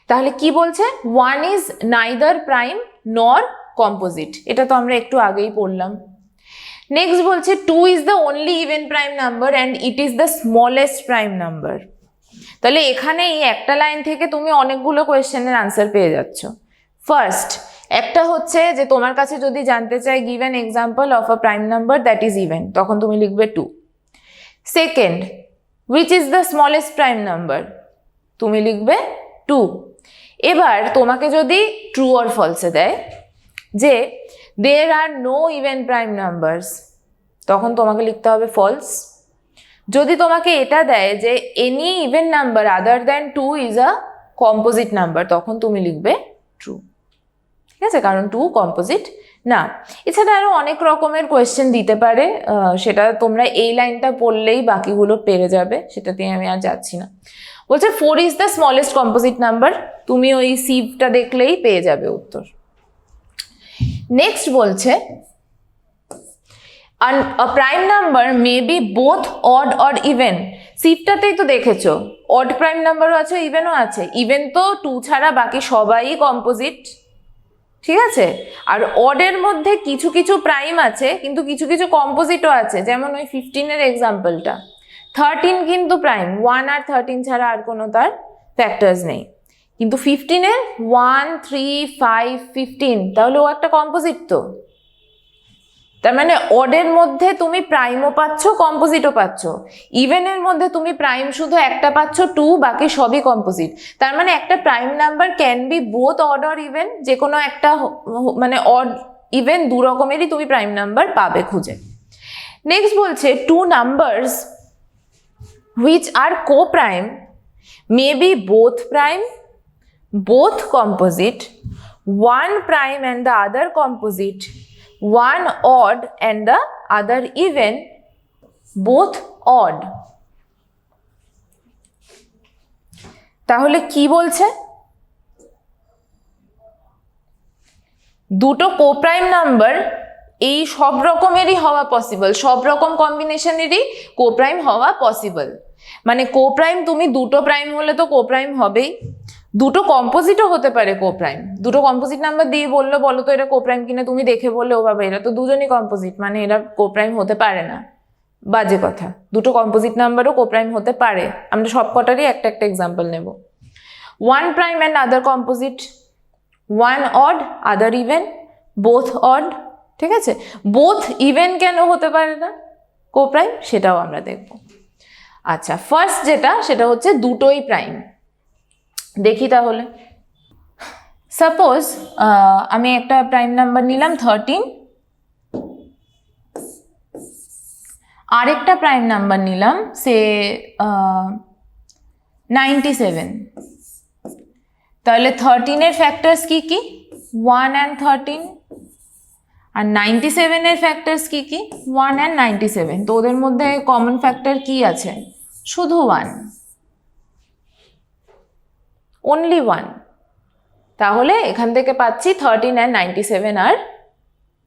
তাহলে কি বলছে? 1 is neither prime nor composite, এটা তো আমরা একটু আগেই পড়লাম। নেক্সট বলছে 2 is the only even prime number and it is the smallest prime number. তাহলে এখানে এই একটা লাইন থেকে তুমি অনেকগুলো কোয়েশ্চেনের আনসার পেয়ে যাচ্ছ। ফার্স্ট একটা হচ্ছে যে তোমার কাছে যদি জানতে চাই give an example of a prime number that is even, তখন তুমি লিখবে 2। Second, which is the smallest prime number, তুমি লিখবে 2। এবার তোমাকে যদি ট্রু অর ফলসে দেয় যে there are no even prime numbers, তখন তোমাকে লিখতে হবে ফলস। যদি তোমাকে এটা দেয় যে any even number other than 2 is a composite number, তখন তুমি লিখবে ট্রু, ঠিক আছে? কারণ 2 কম্পোজিট না। এছাড়া আরো অনেক রকমের কোয়েশ্চেন দিতে পারে, সেটা তোমরা এই লাইনটা পড়লেই বাকিগুলো পেরে যাবে, সেটাতে আমি আর যাচ্ছি না। বলছে 4 is the smallest composite number, তুমি ওই সিভটা দেখলেই পেয়ে যাবে উত্তর। নেক্সট বলছে a prime number may be both odd or even, সিফটাতেই তো দেখেছো odd prime নাম্বারও আছে ইভেনও আছে। ইভেন তো 2 ছাড়া বাকি সবাই কম্পোজিট, ঠিক আছে? আর odd এর মধ্যে কিছু কিছু প্রাইম আছে কিন্তু কিছু কিছু কম্পোজিটও আছে, যেমন ওই 15 এর এক্সাম্পলটা। 13 কিন্তু প্রাইম, 1 আর 13 ছাড়া আর কোনো তার ফ্যাক্টরস নেই, কিন্তু 15 এর 1 3 5 15, তাহলে ও একটা কম্পোজিট। তো তার মানে অডের মধ্যে তুমি প্রাইমও পাচ্ছ কম্পোজিটও পাচ্ছ, ইভেনের মধ্যে তুমি প্রাইম শুধু একটা পাচ্ছ 2, বাকি সবই কম্পোজিট। তার মানে একটা prime number can be both odd or even, যে কোনো একটা মানে অড ইভেন দু রকমেরই তুমি প্রাইম নাম্বার পাবে খুঁজে। নেক্সট বলছে 2 numbers which are co-prime may be both prime, both composite, one prime and the other composite, one odd and the other even, both odd. তাহলে কি বলছে? দুটো কোপ্রাইম নাম্বার এই সব রকমেরই হওয়া পসিবল, সব রকম কম্বিনেশনেরই কোপ্রাইম হওয়া পসিবল। মানে কোপ্রাইম তুমি দুটো প্রাইম হলে তো কোপ্রাইম হবেই, দুটো কম্পোজিটও হতে পারে কোপ্রাইম। দুটো কম্পোজিট নাম্বার দিয়ে বললো বলো তো এটা কোপ্রাইম কিনা, তুমি দেখে বললে ও বাবা এরা তো দুজনই কম্পোজিট, মানে এরা কোপ্রাইম হতে পারে না, বাজে কথা। দুটো কম্পোজিট নাম্বারও কোপ্রাইম হতে পারে, আমরা সব কটারই একটা একটা এক্সাম্পল নেব। One prime and other composite, one odd other even, both odd, ঠিক আছে? বোথ ইভেন কেন হতে পারে না কোপ্রাইম, সেটাও আমরা দেখব। আচ্ছা, ফার্স্ট যেটা সেটা হচ্ছে দুটোই প্রাইম। দেখি তাহলে, সাপোজ আমি একটা প্রাইম নাম্বার নিলাম 13, আরেকটা প্রাইম নাম্বার নিলাম সে 97, তাহলে 13-এর ফ্যাক্টরস কি কি? 1 and 13, আর 97-এর ফ্যাক্টরস কি কি? 1 and 97। তো ওদের মধ্যে কমন ফ্যাক্টর কি আছে? শুধু 1, অনলি 1। তাহলে এখান থেকে পাচ্ছি 13 and 97 আর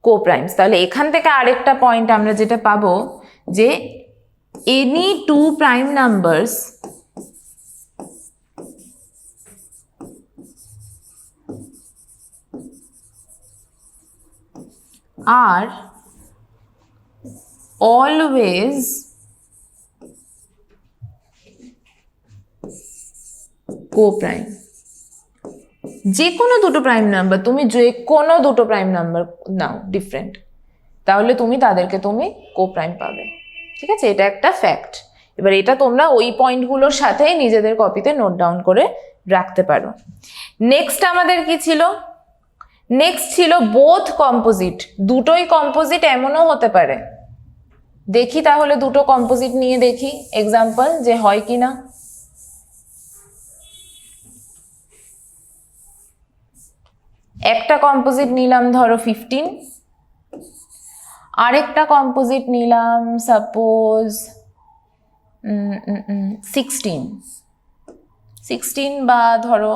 কোপ্রাইমস। তাহলে এখান থেকে আরেকটা পয়েন্ট আমরা যেটা পাবো যে any two prime numbers are always co-prime। যে কোনো দুটো প্রাইম নাম্বার, তুমি যে কোনো দুটো প্রাইম নাম্বার নাও ডিফারেন্ট, তাহলে তুমি তাদেরকে তুমি কোপ্রাইম পাবে। ঠিক আছে, এটা একটা ফ্যাক্ট। এবার এটা তোমরা ওই পয়েন্টগুলোর সাথেই নিজেদের কপিতে নোট ডাউন করে রাখতে পারো। নেক্সট আমাদের কি ছিল? নেক্সট ছিল বোথ কম্পোজিট। দুটোই কম্পোজিট এমনও হতে পারে। দেখি তাহলে দুটো কম্পোজিট নিয়ে দেখি এক্সাম্পল যে হয় কিনা। একটা কম্পোজিট নিলাম ধরো 15, আরেকটা কম্পোজিট নিলাম সাপোজ 16 বা ধরো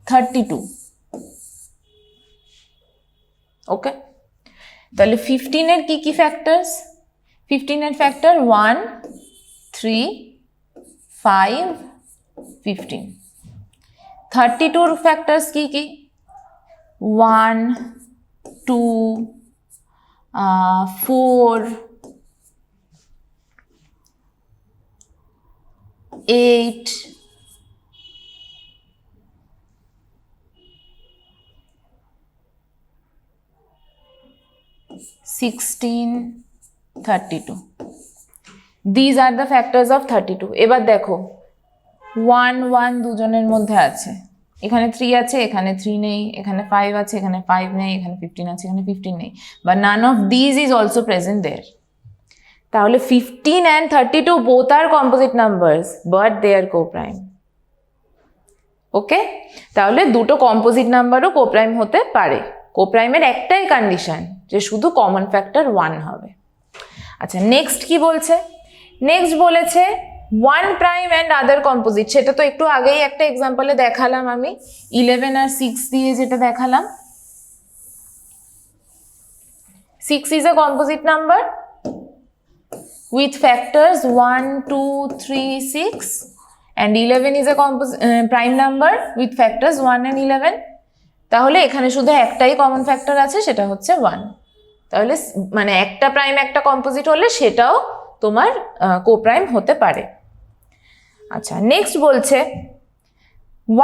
32। ওকে, তাহলে 15-এর কি কি ফ্যাক্টরস? 15-এর ফ্যাক্টর 1, 3, 5, 15। 32-র ফ্যাক্টরস কি কি? 1, 2, 4, 8, 16, 32। These are the factors of 32। এবার দেখো 1, 1 দুজনের মধ্যে আছে, এখানে 3 আছে, এখানে 3 নেই, এখানে 5 আছে, এখানে 5 নেই, এখানে 15 আছে, এখানে 15 নেই, but none of these is also present there। তাহলে 15 and 32 both are composite numbers but they are co-prime। ওকে, তাহলে দুটো কম্পোজিট নাম্বারও কোপ্রাইম হতে পারে। কোপ্রাইমের একটাই কন্ডিশন যে শুধু কমন ফ্যাক্টর 1 হবে। আচ্ছা, নেক্সট কি বলছে? নেক্সট বলেছে 1 প্রাইম অ্যান্ড আদার কম্পোজিট। সেটা তো একটু আগেই একটা এক্সাম্পলে দেখালাম আমি, 11 আর 6 দিয়ে যেটা দেখালাম। 6 is a composite number with factors 1, 2, 3, 6 and 11 is a prime number with factors 1 and 11। তাহলে এখানে শুধু একটাই কমন ফ্যাক্টর আছে, সেটা হচ্ছে 1। তাহলে মানে একটা প্রাইম একটা কম্পোজিট হলে সেটাও তোমার কোপ্রাইম হতে পারে। আচ্ছা, নেক্সট বলছে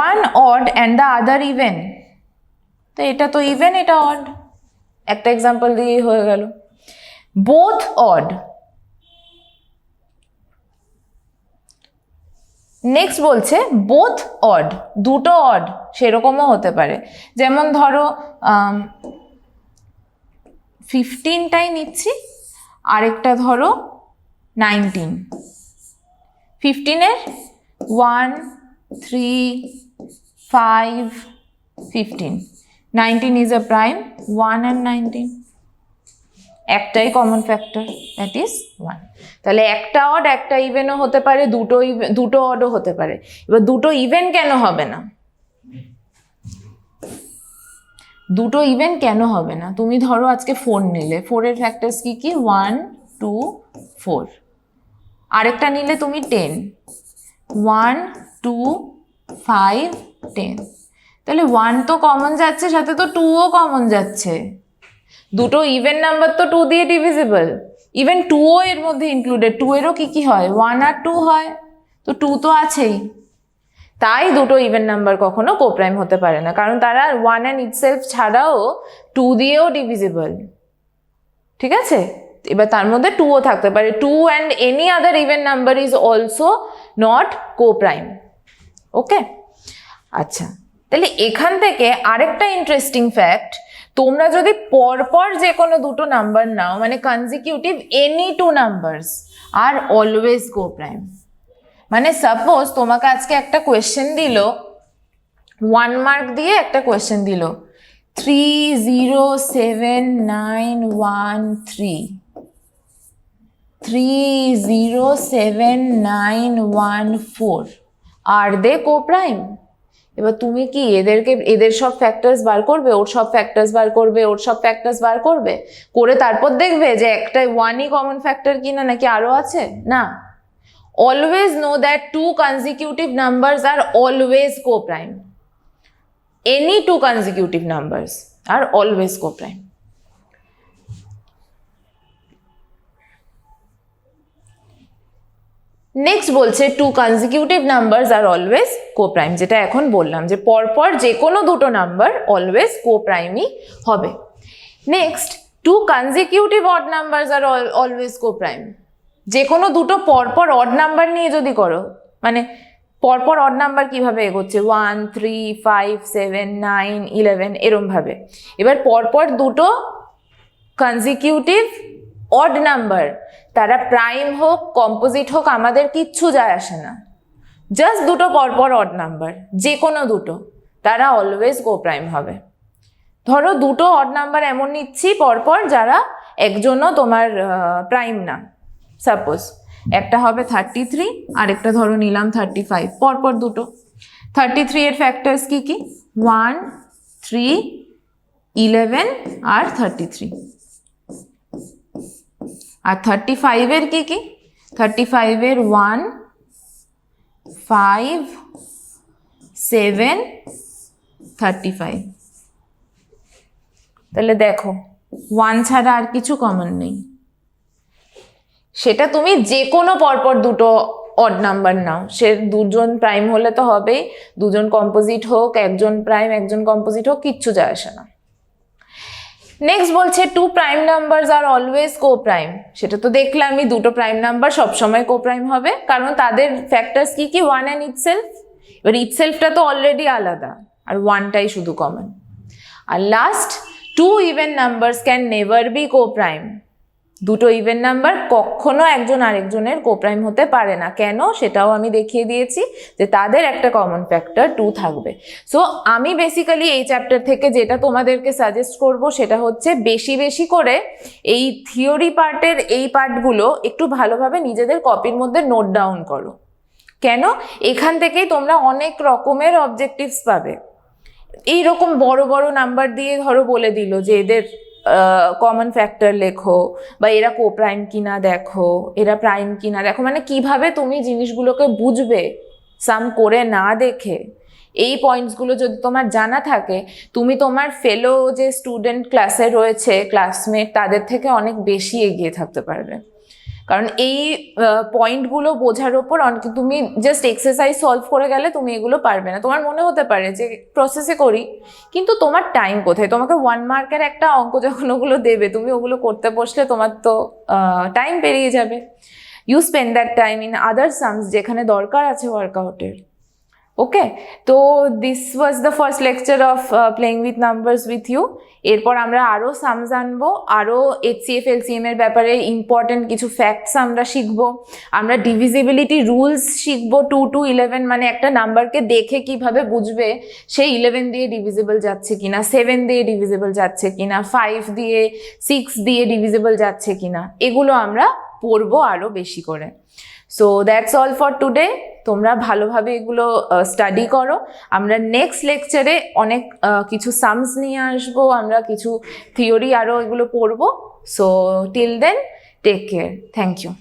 1 odd and the other even। তো এটা তো ইভেন, এটা অড, একটা এক্সাম্পল দিয়ে হয়ে গেল। both odd। নেক্সট বলছে বোথ অড, দুটো অড সেরকমও হতে পারে। যেমন ধরো 15টাই নিচ্ছি, আরেকটা ধরো 19। 15-এর 1, 3, 5, 15। 19 is a prime, 1 and 19 একটাই কমন ফ্যাক্টর, দ্যাট ইজ 1। তাহলে একটা অড একটা ইভেনও হতে পারে, দুটো অডও হতে পারে। এবার দুটো ইভেন কেন হবে না? দুটো ইভেন কেন হবে না? তুমি ধরো আজকে 4 নিলে, 4-এর ফ্যাক্টরস কি কি? 1, 2, 4। আরেকটা নিলে তুমি 10, 1, 2, 5, 10। তাহলে 1 তো কমন যাচ্ছে, সাথে তো 2ও কমন যাচ্ছে। দুটো ইভেন নাম্বার তো 2 দিয়ে ডিভিজিবল, ইভেন 2ও এর মধ্যে ইনক্লুডেড। 2-এরও কি কি হয়? 1 আর 2 হয়, তো 2 তো আছেই। তাই দুটো ইভেন নাম্বার কখনো কোপ্রাইম হতে পারে না, কারণ তারা 1 and itself ছাড়াও 2 দিয়েও ডিভিজিবল। ঠিক আছে, এবার তার মধ্যে 2ও থাকতে পারে। 2 and any other even number is also not co-prime. ওকে, আচ্ছা, তাহলে এখান থেকে আরেকটা ইন্টারেস্টিং ফ্যাক্ট, তোমরা যদি পরপর যে কোনো দুটো নাম্বার নাও, মানে consecutive any two numbers are always co-prime। মানে সাপোজ তোমাকে আজকে একটা কোয়েশ্চেন দিল, 1 মার্ক দিয়ে একটা কোয়েশ্চেন দিল, 307913, 307914, আর দে co-prime? এবার তুমি কি এদের সব ফ্যাক্টরস বার করবে, ওর সব ফ্যাক্টরস বার করবে, ওর সব ফ্যাক্টরস বার করবে, করে তারপর দেখবে যে একটা 1ই কমন ফ্যাক্টর কিনা নাকি আরো আছে? না, always know that 2 consecutive numbers are always co-prime. Any 2 consecutive numbers are always co-prime. Next বলছে 2 consecutive numbers are always co-prime, যেটা এখন বললাম যে পরপর যে কোনো দুটো নাম্বার অলওয়েজ co-primeই হবে। Next 2 consecutive odd numbers are always co-prime। যে কোনো দুটো পরপর অড নাম্বার নিয়ে যদি করো, মানে পরপর অড নাম্বার কিভাবে এগোচ্ছে, 1 3 5 7 9 11 এরম ভাবে। এবার পরপর দুটো কনজিকিউটিভ অড নাম্বার, তারা প্রাইম হোক কম্পোজিট হোক আমাদের কিচ্ছু যায় আসে না, জাস্ট দুটো পরপর অড নাম্বার যে কোনো দুটো, তারা অলওয়েজ co-prime হবে। ধরো দুটো অড নাম্বার এমন নিচ্ছি পরপর যারা একজনও তোমার প্রাইম না, সাপোজ একটা হবে 33 আর একটা ধরো নিলাম 35, পরপর দুটো। 33 এর ফ্যাক্টরস কি কি? 1 3 11 আর 33। আর 35 এর কি কি? 35 এর 1 5 7 35। তাহলে দেখো 1 ছাড়া আর কিছু কমন নেই। সেটা তুমি যে কোনো পরপর দুটো অড নাম্বার নাও, সে দুজন প্রাইম হলে তো হবেই, দুজন কম্পোজিট হোক, একজন প্রাইম একজন কম্পোজিট হোক, কিচ্ছু যায় আসে না। নেক্সট বলছে 2 prime numbers are always co-prime। সেটা তো দেখলামই, দুটো প্রাইম নাম্বার সবসময় co-prime হবে, কারণ তাদের ফ্যাক্টরস কি কি? 1 and itself। এবার itselfটা তো অলরেডি আলাদা, আর 1টাই শুধু কমন। আর last 2 even numbers can never be co-prime। দুটো ইভেন নাম্বার কখনো একজন আরেকজনের co-prime হতে পারে না। কেন? সেটাও আমি দেখিয়ে দিয়েছি যে তাদের একটা কমন ফ্যাক্টর 2 থাকবে। সো আমি বেসিক্যালি এই চ্যাপ্টার থেকে যেটা তোমাদেরকে সাজেস্ট করব সেটা হচ্ছে বেশি বেশি করে এই থিওরি পার্টের এই পার্টগুলো একটু ভালোভাবে নিজেদের কপির মধ্যে নোট ডাউন করো। কেন? এখান থেকেই তোমরা অনেক রকমের অবজেক্টিভস পাবে। এইরকম বড় বড় নাম্বার দিয়ে ধরো বলে দিল যে এদের কমন ফ্যাক্টর লেখো, বা এরা co-prime কিনা দেখো, এরা প্রাইম কিনা দেখো, মানে কিভাবে তুমি জিনিসগুলোকে বুঝবে সাম করে না দেখে। এই পয়েন্টসগুলো যদি তোমার জানা থাকে, তুমি তোমার ফেলো যে স্টুডেন্ট ক্লাসে রয়েছে, ক্লাসমেট, তাদের থেকে অনেক বেশি এগিয়ে থাকতে পারবে। কারণ এই পয়েন্টগুলো বোঝার ওপর তুমি জাস্ট এক্সারসাইজ সলভ করে গেলে তুমি এগুলো পারবে না। তোমার মনে হতে পারে যে প্রসেসে করি, কিন্তু তোমার টাইম কোথায়? তোমাকে 1 মার্কের একটা অঙ্ক যখন ওগুলো দেবে, তুমি ওগুলো করতে বসলে তোমার তো টাইম পেরিয়ে যাবে। You spend that time in other sums, যেখানে দরকার আছে ওয়ার্কআউটের। ওকে, তো this was the first lecture of playing with numbers with you. এরপর আমরা আরও সাম জানবো, আরও HCF LCM এর ব্যাপারে ইম্পর্টেন্ট কিছু ফ্যাক্টস আমরা শিখবো। আমরা ডিভিজিবিলিটি রুলস শিখবো। 2 to 11 মানে একটা নাম্বারকে দেখে কিভাবে বুঝবে সেই 11 দিয়ে ডিভিজিবল যাচ্ছে কিনা, 7 দিয়ে ডিভিজিবল যাচ্ছে কিনা, 5 দিয়ে 6 দিয়ে ডিভিজিবল যাচ্ছে কিনা, এগুলো আমরা পড়বো আরও বেশি করে। So that's all for today. তোমরা ভালোভাবে এগুলো স্টাডি করো। আমরা নেক্সট লেকচারে অনেক কিছু সামস নিয়ে আসবো, আমরা কিছু থিওরি আরও এগুলো পড়বো। So till then take care, thank you.